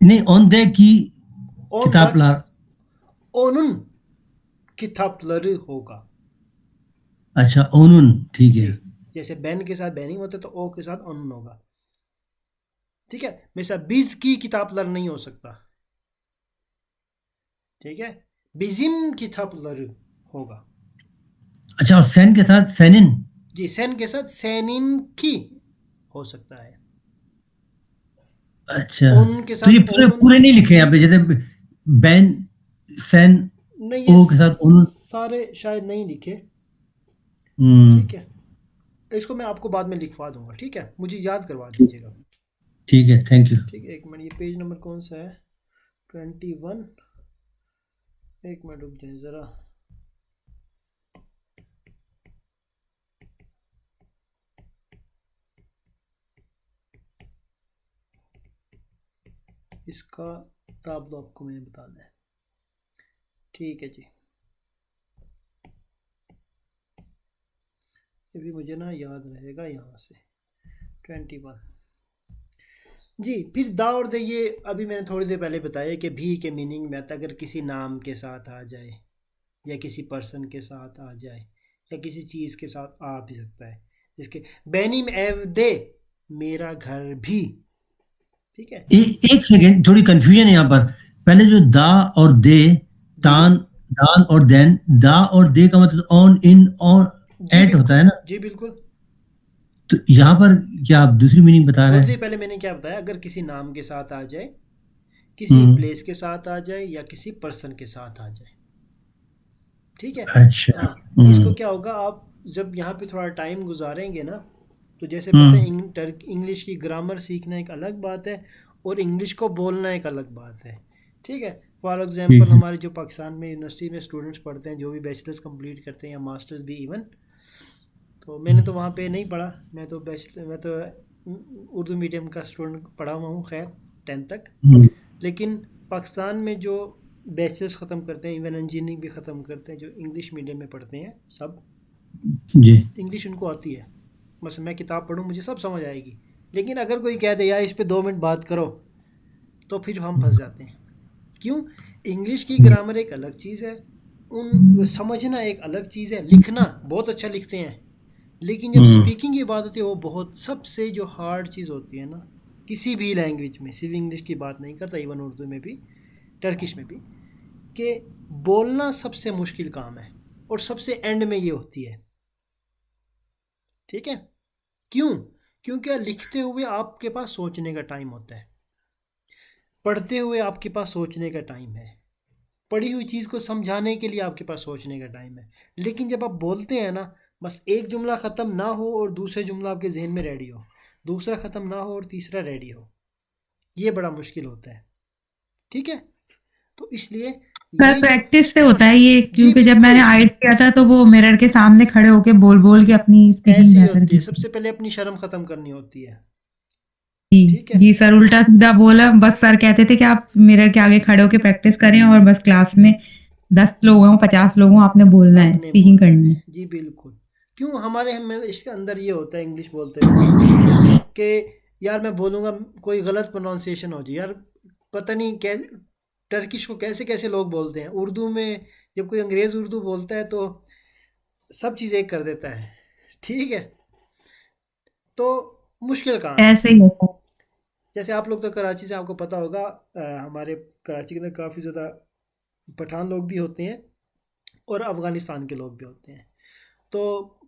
नहीं ऑन दे की On da kitaplar, onun kitapları होगा अच्छा ओनुन, ठीक जी। है। जैसे बैन के साथ बैनिंग होता है तो ओ के साथ ओनुन होगा, ठीक है। वैसा बीज की kitaplar नहीं हो सकता, ठीक है। bizim kitapları होगा अच्छा, और सेन के साथ सेनिन, जी। सेन के साथ senin की हो सकता है, अच्छा। उनके तो ये साथ पूरे ओनुन पूरे नहीं लिखे यहाँ पे, जैसे बैन सेन नहीं, ये ओ के साथ ओनुन। सारे शायद नहीं लिखे, हम्म, ठीक है। इसको मैं आपको बाद में लिखवा दूंगा, ठीक है, मुझे याद करवा दीजिएगा, ठीक है, थैंक यू। ठीक है। एक मिनट, ये पेज नंबर कौन सा है, 21, एक मिनट रुक जाए ज़रा, इसका ताब तो आपको मैंने बताना है, ठीक है जी। ये भी मुझे ना याद रहेगा, यहाँ से 21 जी। फिर दा और दे, ये अभी मैंने थोड़ी देर पहले बताया कि भी के मीनिंग में आता है, अगर किसी नाम के साथ आ जाए या किसी पर्सन के साथ आ जाए या किसी चीज़ के साथ आ भी सकता है, जिसके बेनिम एव दे, मेरा घर भी, ठीक है। एक सेकेंड, थोड़ी कंफ्यूजन है यहाँ पर। पहले जो दा और दे, तान, दान और देन, दा और दे का मतलब ऑन, इन, ऑन, जी एट होता है ना। जी बिल्कुल। तो यहाँ पर क्या आप दूसरी मीनिंग बता रहे थोड़ी देर हैं? पहले मैंने क्या बताया, अगर किसी नाम के साथ आ जाए, किसी प्लेस के साथ आ जाए या किसी पर्सन के साथ आ जाए, ठीक है। अच्छा। हाँ, इसको क्या होगा, आप जब यहाँ पे थोड़ा टाइम गुजारेंगे ना, तो जैसे पता है इंग्लिश की ग्रामर सीखना एक अलग बात है और इंग्लिश को बोलना एक अलग बात है, ठीक है। फॉर एग्जांपल हमारे जो पाकिस्तान में यूनिवर्सिटी में स्टूडेंट्स पढ़ते हैं, जो भी बैचलर्स कंप्लीट करते हैं या मास्टर्स भी इवन, तो मैंने तो वहाँ पे नहीं पढ़ा, मैं तो उर्दू मीडियम का स्टूडेंट पढ़ा हुआ हूँ, खैर 10th तक। लेकिन पाकिस्तान में जो बैचलर्स ख़त्म करते हैं, इवन इंजीनियरिंग भी ख़त्म करते हैं, जो इंग्लिश मीडियम में पढ़ते हैं, सब जी, इंग्लिश उनको आती है, बस मैं किताब पढ़ूँ मुझे सब समझ आएगी। लेकिन अगर कोई कह दे यार इस पे 2 मिनट बात करो, तो फिर हम फंस जाते हैं। क्यों? इंग्लिश की ग्रामर एक अलग चीज़ है, उन समझना एक अलग चीज़ है, लिखना बहुत अच्छा लिखते हैं, लेकिन जब स्पीकिंग की बात होती है वो बहुत सबसे जो हार्ड चीज़ होती है ना, किसी भी लैंग्वेज में, सिर्फ इंग्लिश की बात नहीं करता, इवन उर्दू में भी, टर्किश में भी, कि बोलना सबसे मुश्किल काम है और सबसे एंड में ये होती है, ठीक है। क्यों? क्योंकि लिखते हुए आपके पास सोचने का टाइम होता है, पढ़ते हुए आपके पास सोचने का टाइम है, पढ़ी हुई चीज़ को समझाने के लिए आपके पास सोचने का टाइम है। लेकिन जब आप बोलते हैं ना, बस एक जुमला ख़त्म ना हो और दूसरे जुमला आपके जहन में रेडी हो, दूसरा ख़त्म ना हो और तीसरा रेडी हो, ये बड़ा मुश्किल होता है, ठीक है। तो इसलिए सर प्रैक्टिस से होता है ये, क्योंकि जब मैंने आइट किया था तो वो मिरर के सामने खड़े होके बोल के अपनी स्पीकिंग ऐसी बेहतर होती की। है, सबसे पहले अपनी शर्म ख़त्म करनी होती है, जी ठीक है। जी सर, उल्टा सीधा बोला, बस सर कहते थे कि आप मिरर के आगे खड़े होके प्रैक्टिस करें और बस क्लास में 10 लोग हों 50 लोग हों, आपने बोलना है, आपने स्पीकिंग बोलना करनी है। जी बिल्कुल। क्यों? हमारे इसके अंदर ये होता है इंग्लिश बोलते हुए कि यार मैं बोलूँगा कोई गलत प्रोनाउंसिएशन हो जाए, यार पता नहीं कैसे टर्किश को कैसे कैसे लोग बोलते हैं। उर्दू में जब कोई अंग्रेज़ उर्दू बोलता है तो सब चीज़ एक कर देता है, ठीक है। तो मुश्किल कहाँ है? ऐसे ही होता है। जैसे आप लोग तो कराची से, आपको पता होगा हमारे कराची के अंदर काफ़ी ज़्यादा पठान लोग भी होते हैं और अफ़गानिस्तान के लोग भी होते हैं। तो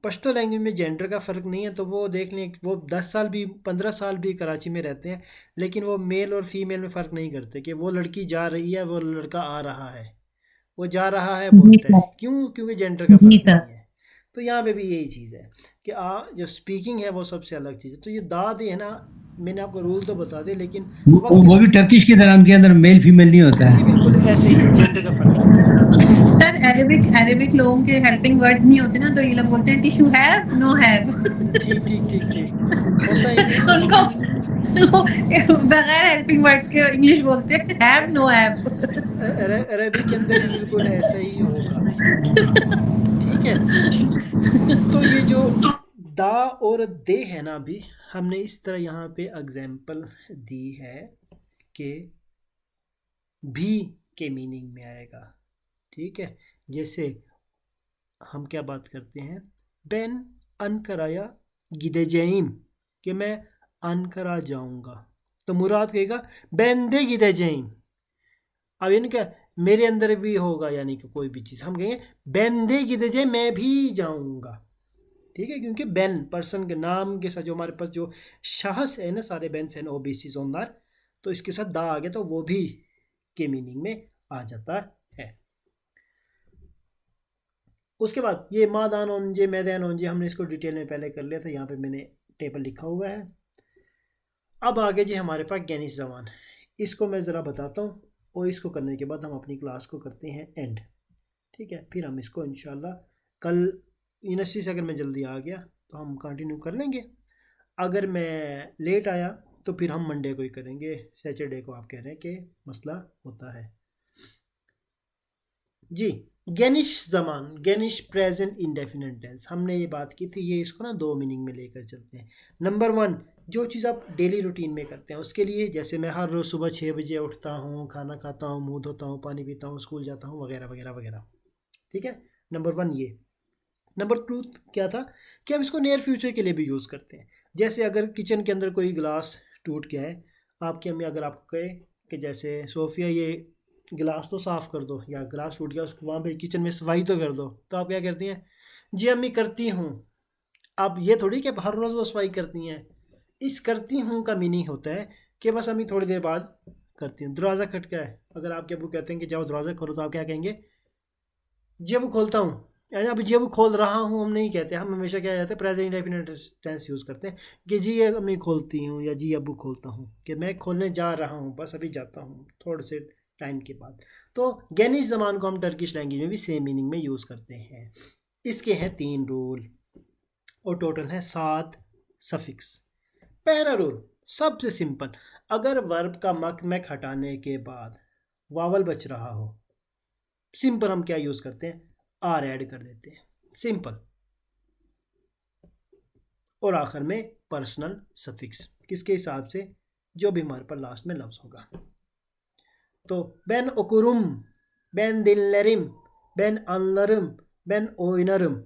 पश्तो लैंग्वेज में जेंडर का फ़र्क नहीं है, तो वो देख लें, वो 10 साल भी 15 साल भी कराची में रहते हैं, लेकिन वो मेल और फीमेल में फ़र्क नहीं करते कि वो लड़की जा रही है, वो लड़का आ रहा है, वो जा रहा है जी बोलते सर, हैं। क्यों? क्योंकि जेंडर का जी फ़र्क सर। नहीं है। तो यहाँ पे भी यही चीज़ है कि जो स्पीकिंग है वो सबसे अलग चीज़ है। तो ये दाद है ना, मैंने आपको रूल तो बता दिए, लेकिन वक्त वो भी टर्किश के दरान के अंदर मेल फीमेल नहीं होता जी है। बिल्कुल ऐसे ही है, जेंडर का फ़र्क नहीं है। सर अरेबिक लोगों के हेल्पिंग वर्ड्स नहीं होते ना, तो ये लोग बोलते हैं टिश्यू हैव नो हैव। ठीक ठीक ठीक ठीक, होता ही नहीं उस उनको बगैर हेल्पिंग वर्ड्स के इंग्लिश बोलते हैं, हैव नो हैव। अरबी के अंदर भी बिल्कुल ऐसा ही होगा, ठीक है। तो ये जो दा और दे है ना, अभी हमने इस तरह यहाँ पे एग्जाम्पल दी है कि भी के मीनिंग में आएगा, ठीक है। जैसे हम क्या बात करते हैं, बेन अनकराया गिदेजैम, कि मैं अनकरा जाऊंगा, तो मुराद कहेगा बेन दे गिदेजैम। अब यानी क्या, मेरे अंदर भी होगा, यानी कि कोई भी चीज़ हम कहेंगे बेन दे गिदेजैम, मैं भी जाऊंगा, ठीक है। क्योंकि बेन पर्सन के नाम के साथ जो हमारे पास जो शख्स है ना, सारे बेन से ओ बी सी जोनदार, तो इसके साथ दा आ गया तो वो भी के मीनिंग में आ जाता है। उसके बाद ये मादान ओंजे मैदान ओंजे, हमने इसको डिटेल में पहले कर लिया था, यहाँ पे मैंने टेबल लिखा हुआ है। अब आगे जी हमारे पास गैनिश ज़बान, इसको मैं ज़रा बताता हूँ और इसको करने के बाद हम अपनी क्लास को करते हैं एंड, ठीक है। फिर हम इसको इंशाल्लाह कल यूनिवर्सिटी से अगर मैं जल्दी आ गया तो हम कंटिन्यू कर लेंगे, अगर मैं लेट आया तो फिर हम मंडे को ही करेंगे, सैटरडे को आप कह रहे हैं कि मसला होता है जी। गैनिश ज़मान, गैनिश प्रेजेंट इंडेफिनिट टेंस, हमने ये बात की थी, ये इसको ना दो मीनिंग में लेकर चलते हैं। नंबर 1, जो चीज़ आप डेली रूटीन में करते हैं उसके लिए, जैसे मैं हर रोज़ सुबह 6 बजे उठता हूँ, खाना खाता हूँ, मुँह धोता हूँ, पानी पीता हूँ, स्कूल जाता हूँ, वगैरह वगैरह वगैरह, ठीक है। नंबर 1 ये। नंबर 2 क्या था कि हम इसको नियर फ्यूचर के लिए भी यूज़ करते हैं। जैसे अगर किचन के अंदर कोई गिलास टूट गया है, आपकी अम्मी अगर आपको कहे कि जैसे सोफ़िया ये गिलास तो साफ़ कर दो, या गिलास टूट गया उसको वहाँ पे किचन में सफाई तो कर दो, तो आप क्या करती हैं, जी अम्मी करती हूँ। अब ये थोड़ी कि हर रोज़ वो सफाई करती हैं, इस करती हूँ का मीनिंग होता है कि बस अम्मी थोड़ी देर बाद करती हूँ। दरवाज़ा खटका है, अगर आपके अबू कहते हैं कि जाओ दरवाज़ा खोलो, तो आप क्या कहेंगे, जी अबू खोलता हूँ, या अभी जी अबू खोल रहा हूँ हम नहीं कहते, हम हमेशा क्या कहते हैं प्रेजेंट इंडेफिनिट टेंस यूज़ करते हैं कि जी अम्मी खोलती हूँ या जी अबू खोलता हूँ, कि मैं खोलने जा रहा हूँ, बस अभी जाता हूँ थोड़े से टाइम के बाद। तो गैनिश ज़बान को हम टर्किश लैंग्वेज में भी सेम मीनिंग में यूज़ करते हैं। इसके हैं 3 रूल और टोटल है 7 सफिक्स। पहला रूल सबसे सिंपल, अगर वर्ब का मक हटाने के बाद वावल बच रहा हो, सिंपल हम क्या यूज़ करते हैं, आर ऐड कर देते हैं, सिंपल। और आखिर में पर्सनल सफिक्स, किसके हिसाब से, जो भी हमारे पर लास्ट में लफ्ज़ होगा। तो बेन ओकुरुम, बेन दिलरिम, बेन अनलरम, बेन ओइनरम,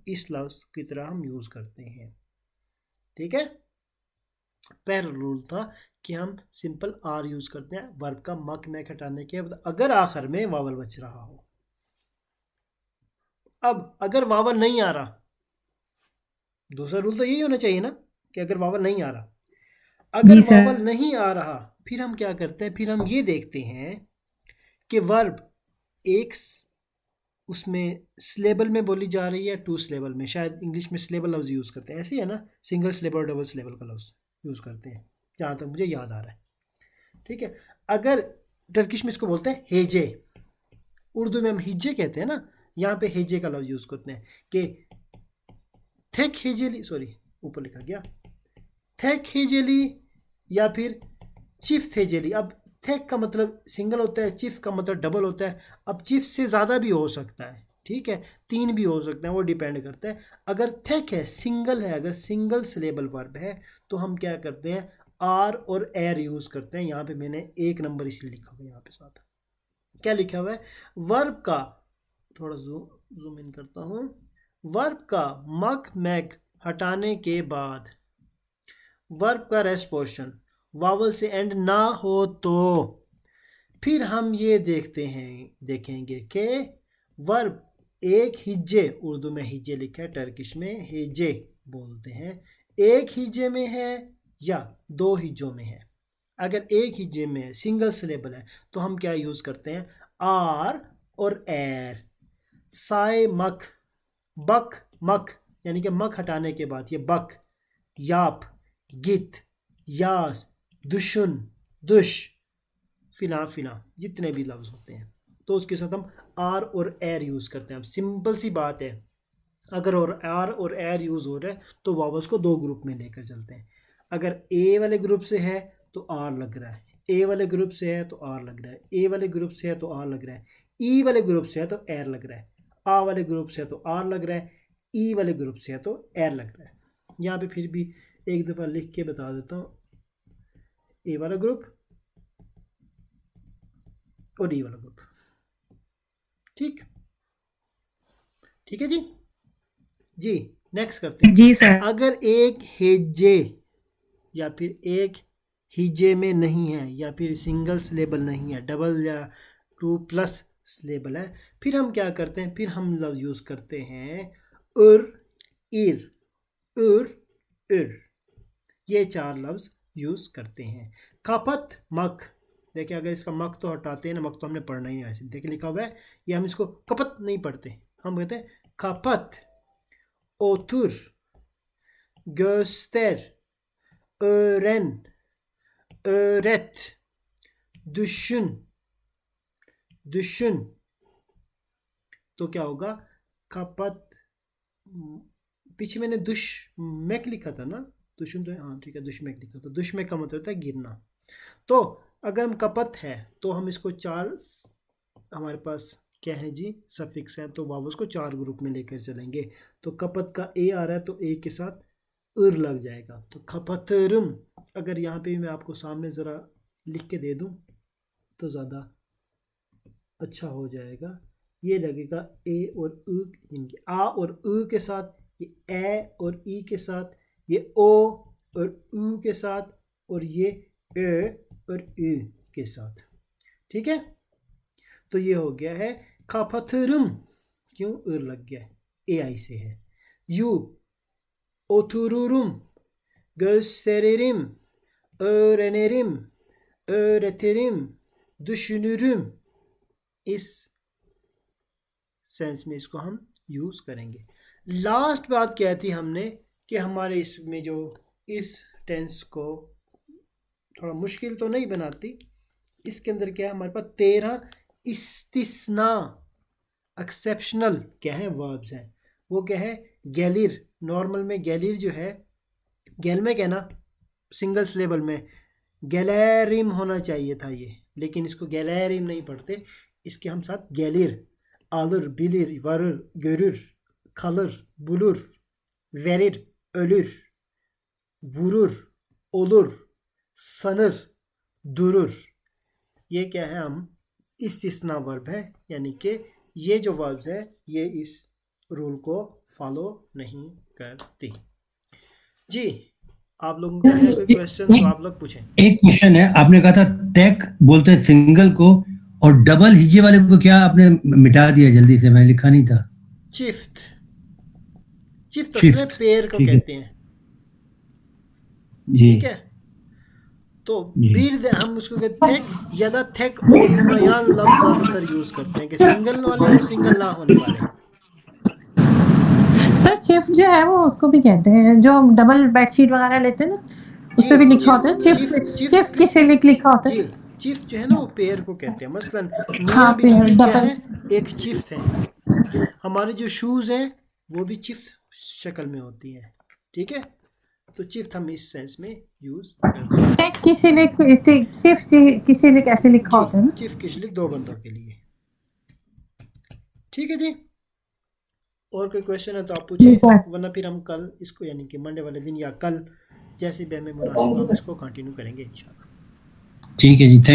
इस लफ्ज़ की तरह हम यूज़ करते हैं, ठीक है। पहला रूल था कि हम सिंपल आर यूज़ करते हैं वर्ब का मक हटाने के बाद, अगर आखिर में वावल बच रहा हो। अब अगर वावल नहीं आ रहा, दूसरा रूल तो यही होना चाहिए ना कि अगर वावल नहीं आ रहा, अगर जी सर। वावल नहीं आ रहा, फिर हम क्या करते हैं, फिर हम ये देखते हैं कि वर्ब एक उसमें स्लेबल में बोली जा रही है, 2 स्लेबल में, शायद इंग्लिश में स्लेबल लफ्ज़ यूज़ करते हैं, ऐसे ही है ना, सिंगल स्लेबल और डबल स्लेबल का लफ्ज़ यूज़ करते हैं, जहाँ तक मुझे याद आ रहा है, ठीक है। अगर टर्किश में इसको बोलते हैं हेजे, उर्दू में हम हिज्जे कहते हैं ना, यहाँ पे हेजे का लफ्ज़ यूज़ करते हैं कि थेक हेजेली, सॉरी ऊपर लिखा गया थेक हेजेली या फिर चिफ थेजेली। अब थेक का मतलब सिंगल होता है, चिफ का मतलब डबल होता है। अब चिफ से ज़्यादा भी हो सकता है, ठीक है, 3 भी हो सकते हैं, वो डिपेंड करता है। अगर थेक है, सिंगल है, अगर सिंगल सिलेबल वर्ब है, तो हम क्या करते हैं, आर और एर यूज़ करते हैं। यहाँ पे मैंने 1 नंबर इसलिए लिखा हुआ है यहाँ पे साथ, क्या लिखा हुआ है, वर्ब का, थोड़ा जूम इन करता हूँ, वर्ब का मक मैक हटाने के बाद वर्ब का रेस्ट पोर्शन वावल से एंड ना हो तो फिर हम ये देखेंगे कि वर्ब एक हिज्जे, उर्दू में हिज्जे लिखा है, टर्किश में हिज्जे बोलते हैं, एक हिज्जे में है या दो हिज्जों में है। अगर एक हिज्जे में है, सिंगल सिलेबल है, तो हम क्या यूज़ करते हैं, आर और एर। साए मक, बक मक, यानी कि मक हटाने के बाद ये बक, याप, गित, यास, दुशुन, दुश, फिना फिना, जितने भी लफ्ज़ होते हैं तो उसके साथ हम आर और एर यूज़ करते हैं। अब सिंपल सी बात है, अगर और आर और एर यूज़ हो रहा है तो वावल्स को दो ग्रुप में लेकर चलते हैं। अगर ए वाले ग्रुप से है तो आर लग रहा है, ए वाले ग्रुप से है तो आर लग रहा है, ए वाले ग्रुप से है तो आर लग रहा है, ई वाले ग्रुप से है तो एर लग रहा है, आ वाले ग्रुप से है तो आर लग रहा है, ई वाले ग्रुप से है तो एर लग रहा है। यहाँ पे फिर भी एक दफ़ा लिख के बता देता हूँ, ए वाला ग्रुप और ई वाला ग्रुप। ठीक है जी नेक्स्ट करते हैं। जी सर। अगर एक हिज्जे या फिर एक हिज्जे में नहीं है या फिर सिंगल सिलेबल नहीं है, डबल या 2+ सिलेबल है, फिर हम क्या करते हैं, फिर हम लफ्ज़ यूज़ करते हैं इर, इर, ये 4 लफ्ज़ यूज़ करते हैं। खपत मक, देखिए अगर इसका मक तो हटाते हैं ना, मक तो हमने पढ़ना ही है, ऐसे देखिए लिखा हुआ है, ये हम इसको कपत नहीं पढ़ते, हम कहते हैं खपत। ओतुर, göster, öğren, öğret, düşün, तो क्या होगा, खपत, पीछे मैंने दुश्मैक लिखा था ना, दुश्मन तो हाँ ठीक है, दुश्मैक लिखा था, दुश्मैक का मतलब होता है गिरना। तो अगर हम कपत है तो हम इसको 4, हमारे पास क्या है जी, सफिक्स है, तो वावल्स को 4 ग्रुप में लेकर चलेंगे। तो कपत का ए आ रहा है तो ए के साथ उर लग जाएगा, तो खपतरुम। अगर यहाँ पे मैं आपको सामने ज़रा लिख के दे दूँ तो ज़्यादा अच्छा हो जाएगा। ये लगेगा ए और उ, इनके आ और उ के साथ, ये ए और ई के साथ, ये ओ और उ के साथ, और ये ए और उ के साथ। ठीक है, तो ये हो गया है खपतरुम, क्यों उर लग गया है, ए आई से है। You otururum, gösteririm, öğrenirim, öğretirim, düşünürüm, इस सेंस में इसको हम यूज़ करेंगे। लास्ट बात क्या थी हमने कि हमारे इसमें जो इस टेंस को थोड़ा मुश्किल तो नहीं बनाती, इसके अंदर क्या है, हमारे पास 13 इस्तिस्ना, एक्सेप्शनल क्या है, वर्ब्स हैं। वो क्या है, गैलिर, नॉर्मल में गैलिर जो है, गैल में क्या ना, सिंगल सिलेबल में गैलेरिम होना चाहिए था ये, लेकिन इसको गैलेरिम नहीं पढ़ते, इसके हम साथ गैलिर, alır, bilir, varır, görür, kalır, bulur, verir, ölür, vurur, olur, sanır, durur। ये क्या है, हम इस्तिस्ना वर्ब है, यानी कि ये जो वर्ब्स है ये इस रूल को फॉलो नहीं करती। जी, आप लोगों को है कोई क्वेश्चन तो आप लोग पूछें। एक क्वेश्चन है, आपने कहा था टेक बोलते हैं सिंगल को, और डबल हिज्जे वाले को क्या आपने मिटा दिया जल्दी से, मैंने लिखा नहीं था। चिफ्ट, चिफ्ट असल में पेड़ को कहते हैं। ठीक है, तो bir de हम उसको कहते हैं tek या da tek olmayan लफ्ज ज्यादातर यूज करते हैं कि सिंगल वाले और सिंगल ना होने वाले। सर चिफ्ट जो है वो उसको भी कहते हैं, जो डबल बेडशीट वगैरह लेते हैं ना, उस पे भी लिखा होता है चिफ्ट की शिलिक लिखा होता है। चिफ्ट जो है ना वो पेड़ को कहते हैं। मसलन हाँ, मियां बीवी क्या डबल है, एक चिफ्ट है। हमारे जो शूज हैं वो भी चिफ्ट शक्ल में होती है। ठीक है, तो चिफ्ट हम इस सेंस में यूज करते हैं। टेक की शिलिक, चिफ्ट की शिलिक ऐसे लिखा होता है ना, चिफ्ट की शिलिक 2 बंदों के लिए। ठीक है जी, और कोई क्वेश्चन है तो आप पूछिए, वरना फिर हम कल इसको यानी कि मंडे वाले दिन या कल जैसे भी हमें मुनासिब हो इसको कंटिन्यू करेंगे इंशाल्लाह। ठीक है जी, थैंक